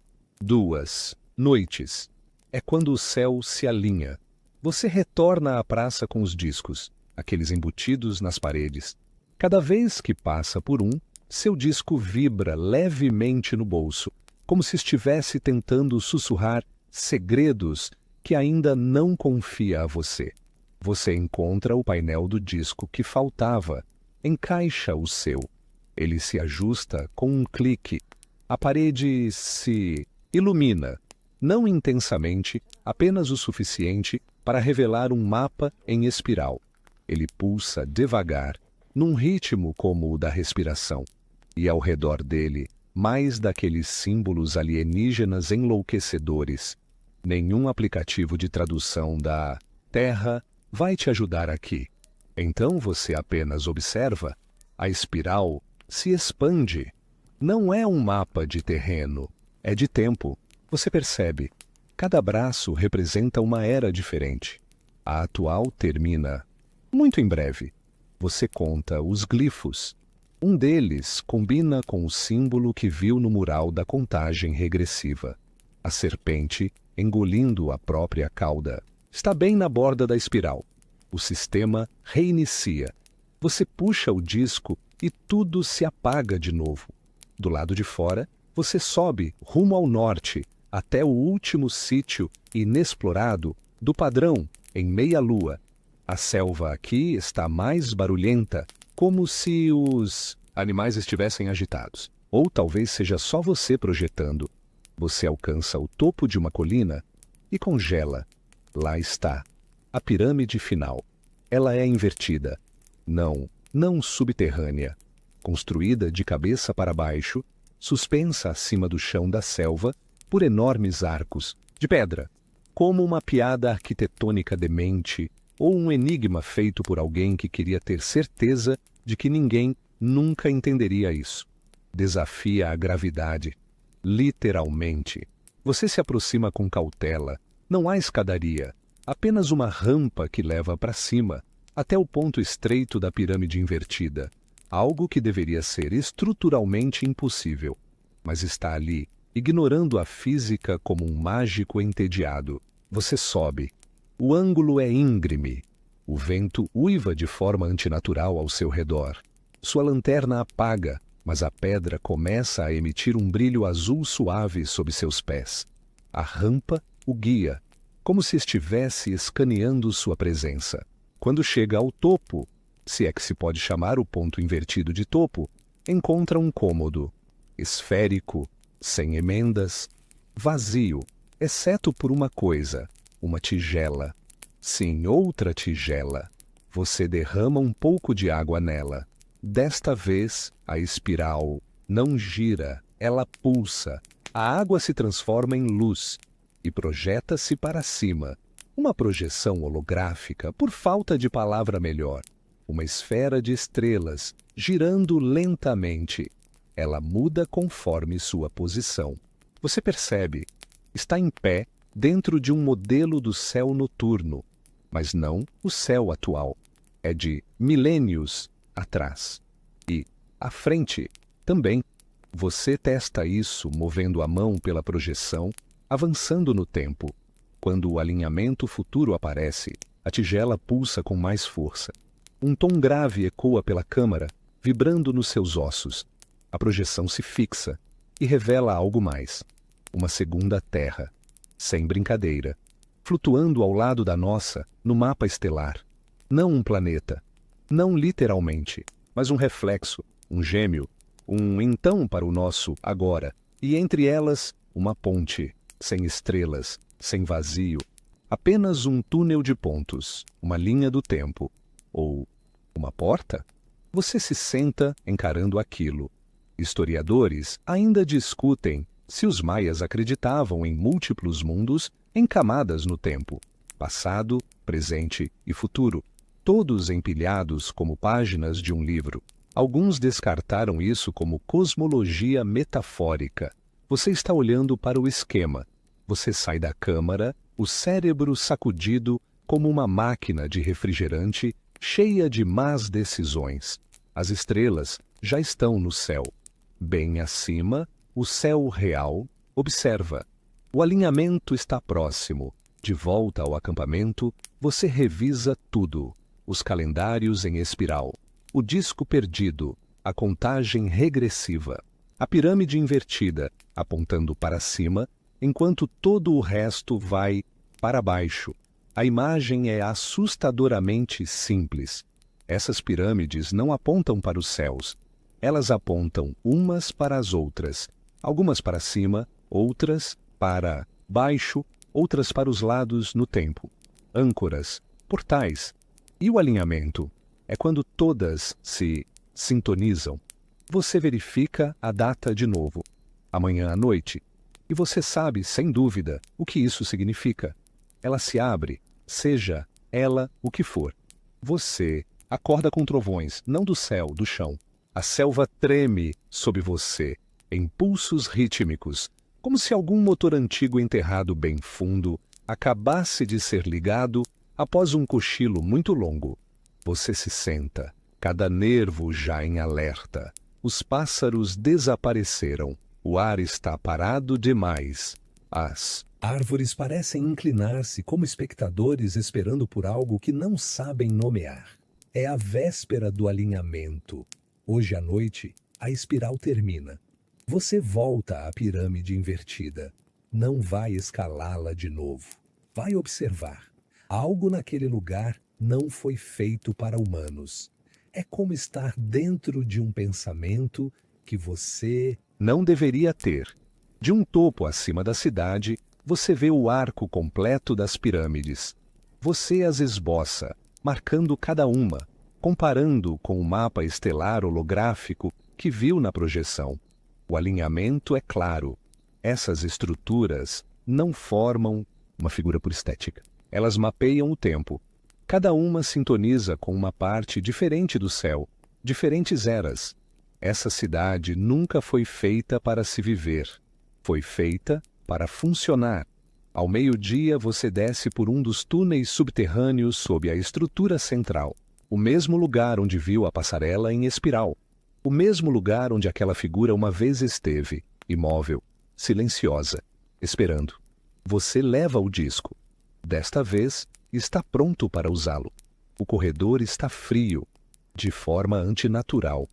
2 noites. É quando o céu se alinha. Você retorna à praça com os discos, aqueles embutidos nas paredes. Cada vez que passa por um, seu disco vibra levemente no bolso, como se estivesse tentando sussurrar segredos que ainda não confia a você. Você encontra o painel do disco que faltava, encaixa o seu. Ele se ajusta com um clique. A parede se ilumina, não intensamente, apenas o suficiente para revelar um mapa em espiral. Ele pulsa devagar, num ritmo como o da respiração, e ao redor dele, mais daqueles símbolos alienígenas enlouquecedores. Nenhum aplicativo de tradução da Terra vai te ajudar aqui. Então você apenas observa. A espiral se expande. Não é um mapa de terreno, é de tempo. Você percebe. Cada braço representa uma era diferente. A atual termina muito em breve. Você conta os glifos. Um deles combina com o símbolo que viu no mural da contagem regressiva. A serpente engolindo a própria cauda. Está bem na borda da espiral. O sistema reinicia. Você puxa o disco e tudo se apaga de novo. Do lado de fora, você sobe rumo ao norte, até o último sítio inexplorado do padrão, em meia-lua. A selva aqui está mais barulhenta, como se os animais estivessem agitados. Ou talvez seja só você projetando. Você alcança o topo de uma colina e congela. Lá está, a pirâmide final. Ela é invertida. Não subterrânea. Construída de cabeça para baixo, suspensa acima do chão da selva por enormes arcos de pedra, como uma piada arquitetônica demente ou um enigma feito por alguém que queria ter certeza de que ninguém nunca entenderia isso. Desafia a gravidade. Literalmente. Você se aproxima com cautela. Não há escadaria, apenas uma rampa que leva para cima, até o ponto estreito da pirâmide invertida. Algo que deveria ser estruturalmente impossível, mas está ali, ignorando a física como um mágico entediado. Você sobe. O ângulo é íngreme. O vento uiva de forma antinatural ao seu redor. Sua lanterna apaga, mas a pedra começa a emitir um brilho azul suave sob seus pés. A rampa o guia, como se estivesse escaneando sua presença. Quando chega ao topo, se é que se pode chamar o ponto invertido de topo, encontra um cômodo, esférico, sem emendas, vazio, exceto por uma coisa, uma tigela. Sim, outra tigela. Você derrama um pouco de água nela. Desta vez, a espiral não gira, ela pulsa. A água se transforma em luz e projeta-se para cima. Uma projeção holográfica, por falta de palavra melhor. Uma esfera de estrelas, girando lentamente. Ela muda conforme sua posição. Você percebe, está em pé dentro de um modelo do céu noturno, mas não o céu atual. É de milênios atrás. E, à frente, também. Você testa isso movendo a mão pela projeção, avançando no tempo. Quando o alinhamento futuro aparece, a tigela pulsa com mais força. Um tom grave ecoa pela câmara, vibrando nos seus ossos. A projeção se fixa e revela algo mais. Uma segunda Terra, sem brincadeira, flutuando ao lado da nossa, no mapa estelar. Não um planeta, não literalmente, mas um reflexo, um gêmeo, um então para o nosso agora, e entre elas, uma ponte, sem estrelas, sem vazio, apenas um túnel de pontos, uma linha do tempo, ou uma porta? Você se senta encarando aquilo. Historiadores ainda discutem se os maias acreditavam em múltiplos mundos em camadas no tempo, passado, presente e futuro, todos empilhados como páginas de um livro. Alguns descartaram isso como cosmologia metafórica. Você está olhando para o esquema. Você sai da câmara, o cérebro sacudido como uma máquina de refrigerante cheia de más decisões. As estrelas já estão no céu. Bem acima, o céu real observa. O alinhamento está próximo. De volta ao acampamento, você revisa tudo. Os calendários em espiral. O disco perdido, a contagem regressiva, a pirâmide invertida, apontando para cima, enquanto todo o resto vai para baixo. A imagem é assustadoramente simples. Essas pirâmides não apontam para os céus. Elas apontam umas para as outras, algumas para cima, outras para baixo, outras para os lados no tempo. Âncoras, portais. E o alinhamento? É quando todas se sintonizam. Você verifica a data de novo, amanhã à noite, e você sabe, sem dúvida, o que isso significa. Ela se abre, seja ela o que for. Você acorda com trovões, não do céu, do chão. A selva treme sob você, em pulsos rítmicos, como se algum motor antigo enterrado bem fundo acabasse de ser ligado após um cochilo muito longo. Você se senta, cada nervo já em alerta. Os pássaros desapareceram. O ar está parado demais. As árvores parecem inclinar-se como espectadores esperando por algo que não sabem nomear. É a véspera do alinhamento. Hoje à noite, a espiral termina. Você volta à pirâmide invertida. Não vai escalá-la de novo. Vai observar. Algo naquele lugar não foi feito para humanos. É como estar dentro de um pensamento que você não deveria ter. De um topo acima da cidade, você vê o arco completo das pirâmides. Você as esboça, marcando cada uma, comparando com o mapa estelar holográfico que viu na projeção. O alinhamento é claro. Essas estruturas não formam uma figura por estética. Elas mapeiam o tempo. Cada uma sintoniza com uma parte diferente do céu, diferentes eras. Essa cidade nunca foi feita para se viver. Foi feita para funcionar. Ao meio-dia você desce por um dos túneis subterrâneos sob a estrutura central. O mesmo lugar onde viu a passarela em espiral. O mesmo lugar onde aquela figura uma vez esteve, imóvel, silenciosa, esperando. Você leva o disco. Desta vez, está pronto para usá-lo. O corredor está frio, de forma antinatural.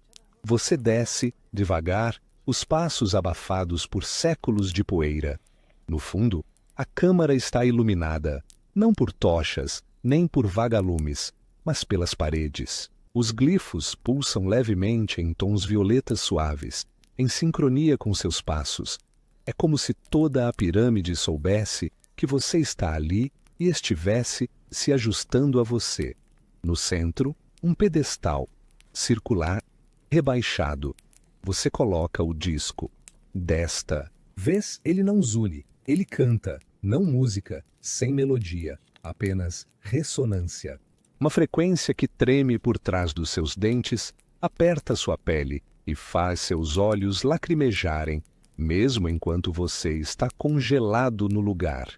Você desce, devagar, os passos abafados por séculos de poeira. No fundo, a câmara está iluminada, não por tochas, nem por vagalumes, mas pelas paredes. Os glifos pulsam levemente em tons violetas suaves, em sincronia com seus passos. É como se toda a pirâmide soubesse que você está ali e estivesse se ajustando a você. No centro, um pedestal, circular, rebaixado. Você coloca o disco. Desta vez ele não zune, ele canta, não música, sem melodia. apenas ressonância. Uma frequência que treme por trás dos seus dentes, aperta sua pele e faz seus olhos lacrimejarem, mesmo enquanto você está congelado no lugar.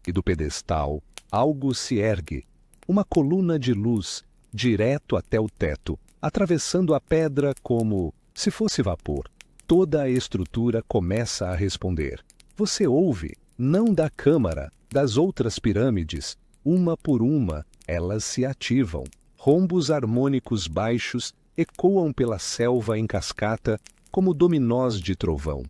E do pedestal, algo se ergue, uma coluna de luz, direto até o teto, atravessando a pedra como se fosse vapor. Toda a estrutura começa a responder. Você ouve, não da câmara, das outras pirâmides, uma por uma, elas se ativam. Rombos harmônicos baixos ecoam pela selva em cascata como dominós de trovão.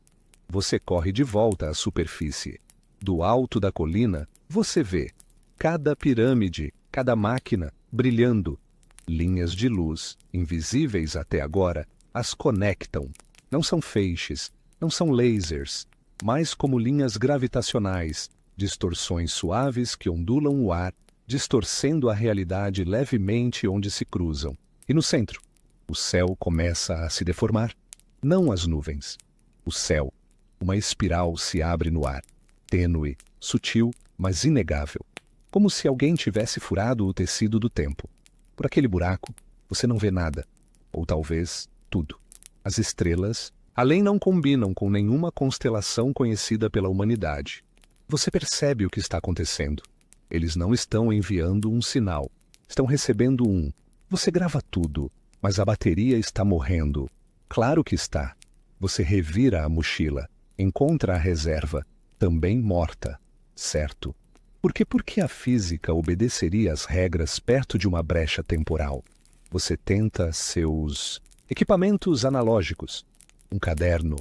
Você corre de volta à superfície. Do alto da colina, você vê cada pirâmide, cada máquina, brilhando. Linhas de luz, invisíveis até agora, as conectam. Não são feixes, não são lasers, mas como linhas gravitacionais, distorções suaves que ondulam o ar, distorcendo a realidade levemente onde se cruzam. E no centro, o céu começa a se deformar. Não as nuvens. O céu. Uma espiral se abre no ar. Tênue, sutil, mas inegável. Como se alguém tivesse furado o tecido do tempo. Por aquele buraco, você não vê nada. Ou talvez tudo. As estrelas, além, não combinam com nenhuma constelação conhecida pela humanidade. Você percebe o que está acontecendo. Eles não estão enviando um sinal. Estão recebendo um. Você grava tudo, mas a bateria está morrendo. Claro que está. Você revira a mochila, encontra a reserva, também morta. Certo. Por que a física obedeceria às regras perto de uma brecha temporal? Você tenta seus equipamentos analógicos, um caderno,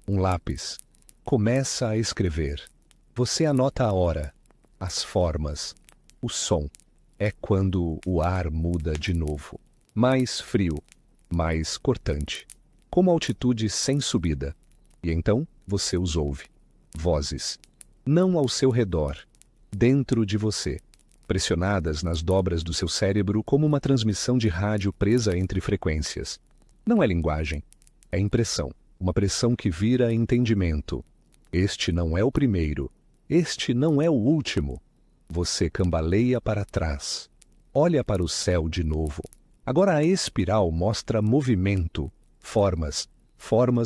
um lápis. Começa a escrever. Você anota a hora, as formas, o som. É quando o ar muda de novo. Mais frio, mais cortante. Como altitude sem subida. E então você os ouve. Vozes. Não ao seu redor, dentro de você. Pressionadas nas dobras do seu cérebro como uma transmissão de rádio presa entre frequências. Não é linguagem, é impressão. Uma pressão que vira entendimento. Este não é o primeiro. Este não é o último. Você cambaleia para trás. Olha para o céu de novo. Agora a espiral mostra movimento, formas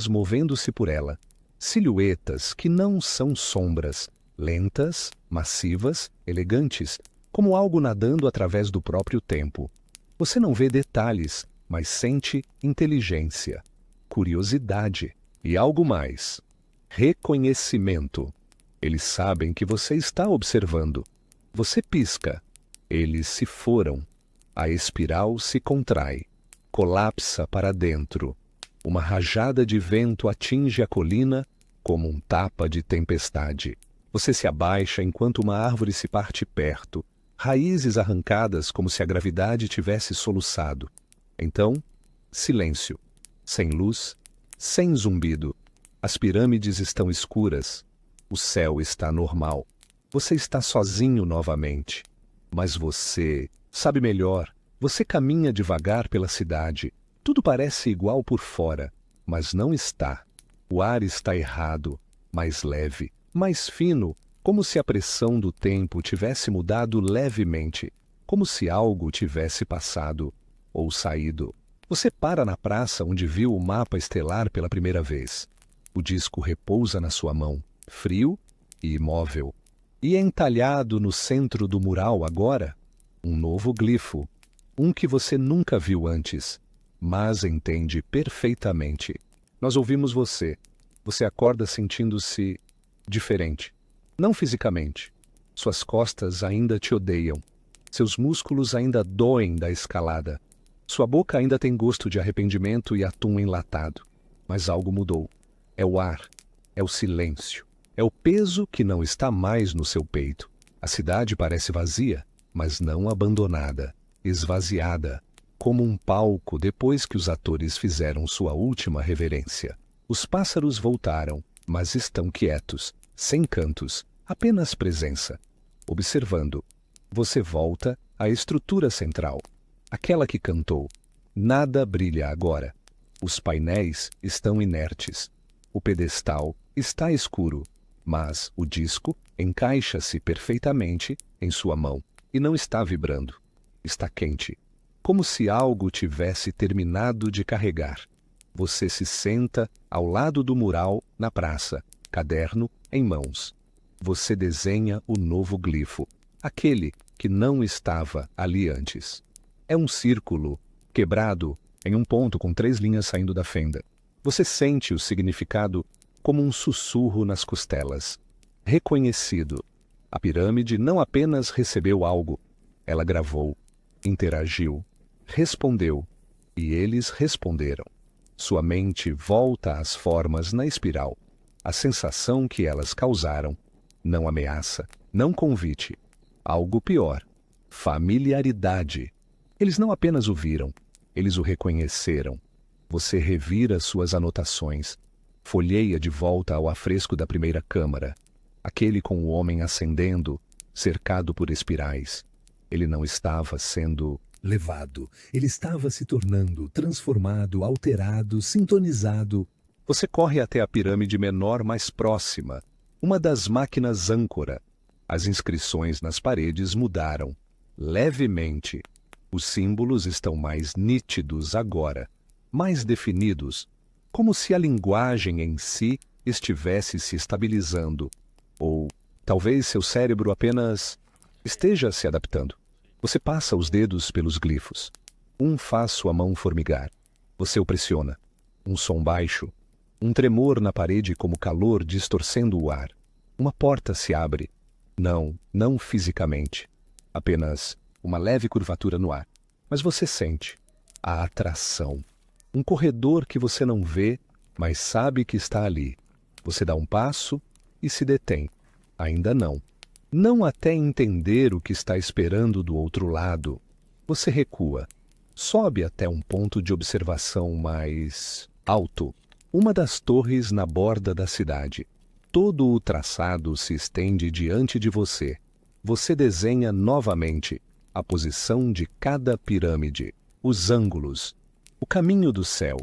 movendo-se por ela. Silhuetas que não são sombras, lentas, massivas, elegantes, como algo nadando através do próprio tempo. Você não vê detalhes, mas sente inteligência, curiosidade e algo mais. Reconhecimento. Eles sabem que você está observando. Você pisca. Eles se foram. A espiral se contrai. Colapsa para dentro. Uma rajada de vento atinge a colina como um tapa de tempestade. Você se abaixa enquanto uma árvore se parte perto. Raízes arrancadas como se a gravidade tivesse soluçado. Então, silêncio. Sem luz, sem zumbido. As pirâmides estão escuras. O céu está normal. Você está sozinho novamente. Mas você sabe melhor. Você caminha devagar pela cidade. Tudo parece igual por fora, mas não está. O ar está errado, mais leve, mais fino, como se a pressão do tempo tivesse mudado levemente, como se algo tivesse passado ou saído. Você para na praça onde viu o mapa estelar pela primeira vez. O disco repousa na sua mão, frio e imóvel. E entalhado no centro do mural agora, um novo glifo, um que você nunca viu antes, mas entende perfeitamente. Nós ouvimos você. Você acorda sentindo-se diferente. Não fisicamente. Suas costas ainda te odeiam. Seus músculos ainda doem da escalada. Sua boca ainda tem gosto de arrependimento e atum enlatado. Mas algo mudou. É o ar. É o silêncio. É o peso que não está mais no seu peito. A cidade parece vazia, mas não abandonada. Esvaziada. Como um palco depois que os atores fizeram sua última reverência. Os pássaros voltaram, mas estão quietos, sem cantos, apenas presença. Observando. Você volta à estrutura central. Aquela que cantou. Nada brilha agora. Os painéis estão inertes. O pedestal está escuro, mas o disco encaixa-se perfeitamente em sua mão. e não está vibrando. Está quente, como se algo tivesse terminado de carregar. Você se senta ao lado do mural na praça, caderno em mãos. Você desenha o novo glifo, aquele que não estava ali antes. É um círculo quebrado em um ponto com 3 linhas saindo da fenda. Você sente o significado como um sussurro nas costelas. Reconhecido. A pirâmide não apenas recebeu algo, ela gravou, interagiu, respondeu, e eles responderam. Sua mente volta às formas na espiral. A sensação que elas causaram, não ameaça, não convite. Algo pior, familiaridade. Eles não apenas o viram, eles o reconheceram. Você revira suas anotações, folheia de volta ao afresco da primeira câmara, aquele com o homem ascendendo, cercado por espirais. Ele não estava sendo levado, ele estava se tornando transformado, alterado, sintonizado. Você corre até a pirâmide menor mais próxima, uma das máquinas âncora. As inscrições nas paredes mudaram, levemente. Os símbolos estão mais nítidos agora, mais definidos, como se a linguagem em si estivesse se estabilizando. Ou talvez seu cérebro apenas esteja se adaptando. Você passa os dedos pelos glifos. Um faz sua mão formigar. Você o pressiona. Um som baixo. Um tremor na parede como calor distorcendo o ar. Uma porta se abre. Não fisicamente. Apenas uma leve curvatura no ar. Mas você sente a atração. Um corredor que você não vê, mas sabe que está ali. Você dá um passo e se detém. Ainda não. Não até entender o que está esperando do outro lado. Você recua. Sobe até um ponto de observação mais alto. Uma das torres na borda da cidade. Todo o traçado se estende diante de você. Você desenha novamente a posição de cada pirâmide, os ângulos, o caminho do céu.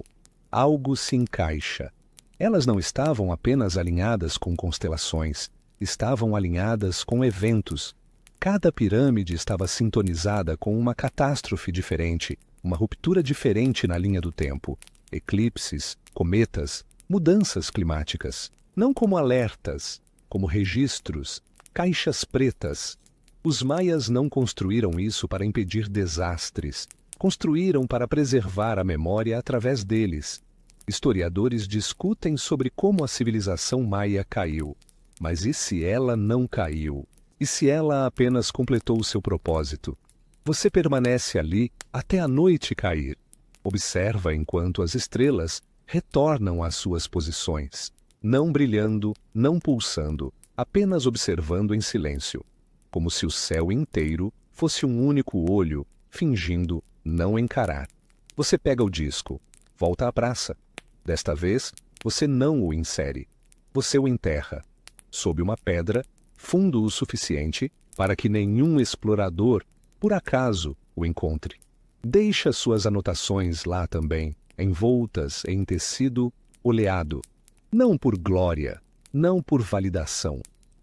Algo se encaixa. Elas não estavam apenas alinhadas com constelações, estavam alinhadas com eventos. Cada pirâmide estava sintonizada com uma catástrofe diferente, uma ruptura diferente na linha do tempo. Eclipses, cometas, mudanças climáticas. Não como alertas, como registros, caixas pretas. Os maias não construíram isso para impedir desastres. Construíram para preservar a memória através deles. Historiadores discutem sobre como a civilização maia caiu. Mas e se ela não caiu? E se ela apenas completou o seu propósito? Você permanece ali até a noite cair. Observa enquanto as estrelas retornam às suas posições. Não brilhando, não pulsando, apenas observando em silêncio. Como se o céu inteiro fosse um único olho, fingindo não encarar. Você pega o disco, volta à praça. Desta vez, você não o insere. Você o enterra. Sob uma pedra, fundo o suficiente para que nenhum explorador, por acaso, o encontre. Deixa suas anotações lá também, envoltas em tecido oleado. Não por glória, não por validação,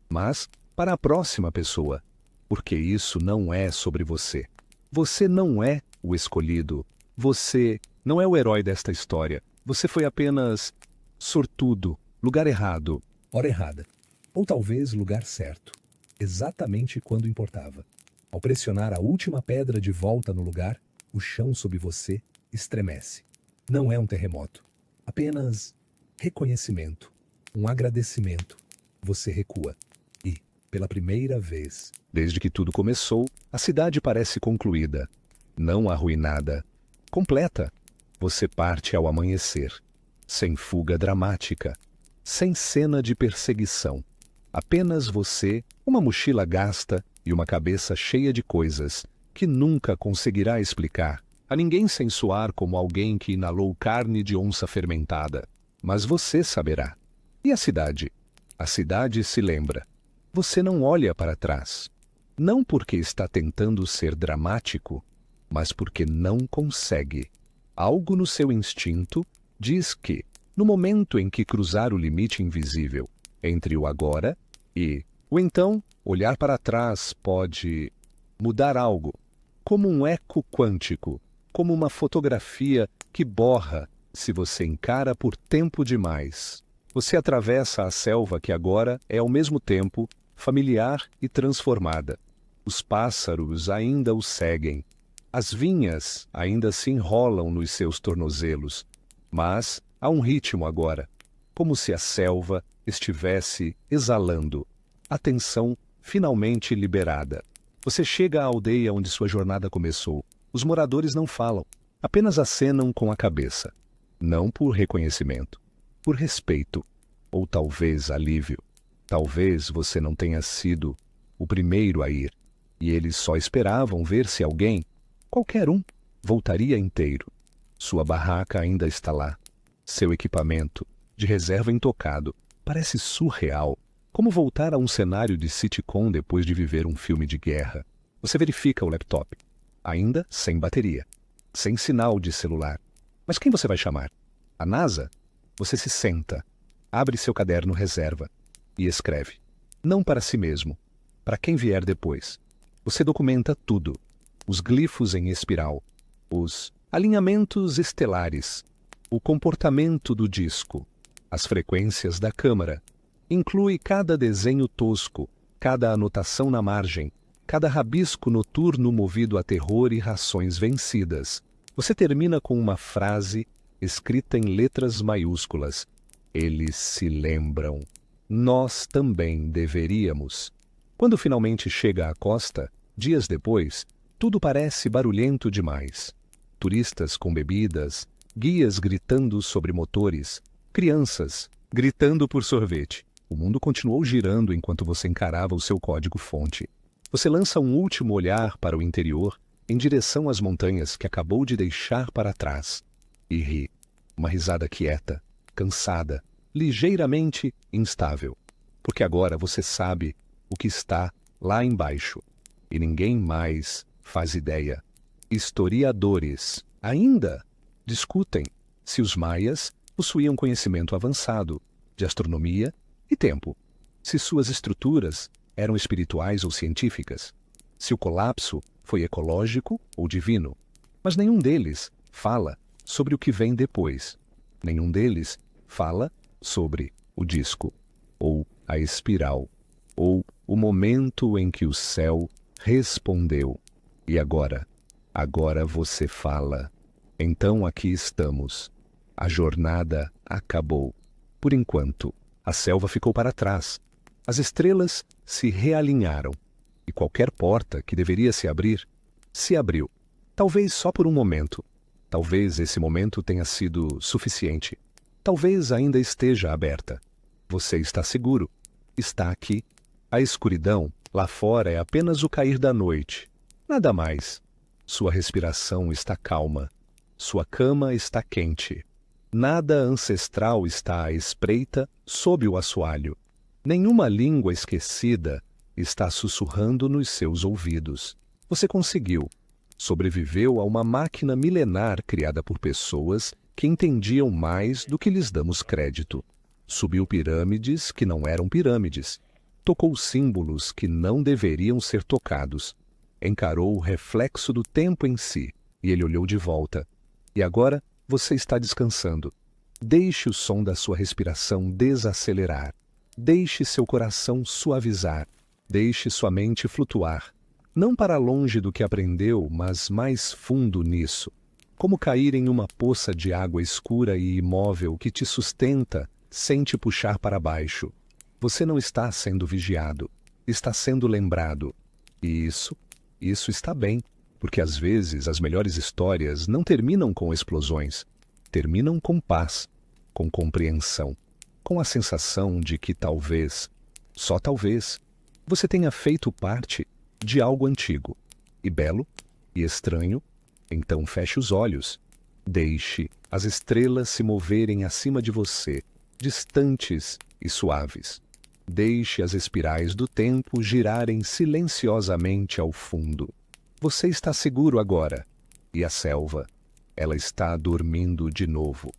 mas para a próxima pessoa, porque isso não é sobre você. Você não é o escolhido. Você não é o herói desta história. Você foi apenas sortudo, lugar errado, hora errada. Ou talvez lugar certo, exatamente quando importava. Ao pressionar a última pedra de volta no lugar, o chão sob você estremece. Não é um terremoto, apenas reconhecimento, um agradecimento. Você recua. E, pela primeira vez, desde que tudo começou, a cidade parece concluída, não arruinada, completa. Você parte ao amanhecer, sem fuga dramática, sem cena de perseguição. Apenas você, uma mochila gasta e uma cabeça cheia de coisas que nunca conseguirá explicar a ninguém sem soar como alguém que inalou carne de onça fermentada. Mas você saberá. E a cidade? A cidade se lembra. Você não olha para trás. Não porque está tentando ser dramático, mas porque não consegue. Algo no seu instinto diz que, no momento em que cruzar o limite invisível entre o agora e o então, olhar para trás pode Mudar algo, como um eco quântico, como uma fotografia que borra se você encara por tempo demais. Você atravessa a selva que agora é ao mesmo tempo familiar e transformada. Os pássaros ainda o seguem. As vinhas ainda se enrolam nos seus tornozelos. Mas há um ritmo agora, como se a selva estivesse exalando. A tensão finalmente liberada. Você chega à aldeia onde sua jornada começou. Os moradores não falam, apenas acenam com a cabeça. Não por reconhecimento, por respeito, ou talvez alívio. Talvez você não tenha sido o primeiro a ir, e eles só esperavam ver se alguém, qualquer um, voltaria inteiro. Sua barraca ainda está lá. Seu equipamento, de reserva intocado, parece surreal. Como voltar a um cenário de sitcom depois de viver um filme de guerra. Você verifica o laptop, ainda sem bateria, sem sinal de celular. Mas quem você vai chamar? A NASA? Você se senta, abre seu caderno reserva e escreve. Não para si mesmo, para quem vier depois. Você documenta tudo. Os glifos em espiral, os alinhamentos estelares, o comportamento do disco, as frequências da câmara. Inclui cada desenho tosco, cada anotação na margem, cada rabisco noturno movido a terror e rações vencidas. Você termina com uma frase escrita em letras maiúsculas. Eles se lembram. Nós também deveríamos. Quando finalmente chega à costa, dias depois, tudo parece barulhento demais. Turistas com bebidas, guias gritando sobre motores, crianças gritando por sorvete. O mundo continuou girando enquanto você encarava o seu código-fonte. Você lança um último olhar para o interior, em direção às montanhas que acabou de deixar para trás. E ri. Uma risada quieta, cansada, ligeiramente instável. Porque agora você sabe o que está lá embaixo. E ninguém mais faz ideia. Historiadores ainda discutem se os maias possuíam conhecimento avançado de astronomia e tempo, se suas estruturas eram espirituais ou científicas, se o colapso foi ecológico ou divino. Mas nenhum deles fala sobre o que vem depois. Nenhum deles fala sobre o disco, ou a espiral, ou o momento em que o céu respondeu. E agora? Agora você fala. Então aqui estamos. A jornada acabou. Por enquanto. A selva ficou para trás. As estrelas se realinharam. E qualquer porta que deveria se abriu. Talvez só por um momento. Talvez esse momento tenha sido suficiente. Talvez ainda esteja aberta. Você está seguro. Está aqui. A escuridão lá fora é apenas o cair da noite. Nada mais. Sua respiração está calma. Sua cama está quente. Nada ancestral está à espreita sob o assoalho. Nenhuma língua esquecida está sussurrando nos seus ouvidos. Você conseguiu. Sobreviveu a uma máquina milenar criada por pessoas que entendiam mais do que lhes damos crédito. Subiu pirâmides que não eram pirâmides. Tocou símbolos que não deveriam ser tocados. Encarou o reflexo do tempo em si, e ele olhou de volta. E agora você está descansando. Deixe o som da sua respiração desacelerar. Deixe seu coração suavizar. Deixe sua mente flutuar. Não para longe do que aprendeu, mas mais fundo nisso. Como cair em uma poça de água escura e imóvel que te sustenta sem te puxar para baixo. Você não está sendo vigiado. Está sendo lembrado. E isso está bem. Porque às vezes as melhores histórias não terminam com explosões, terminam com paz, com compreensão, com a sensação de que talvez, só talvez, você tenha feito parte de algo antigo, e belo, e estranho. Então feche os olhos, deixe as estrelas se moverem acima de você, distantes e suaves. Deixe as espirais do tempo girarem silenciosamente ao fundo. Você está seguro agora. E a selva, ela está dormindo de novo.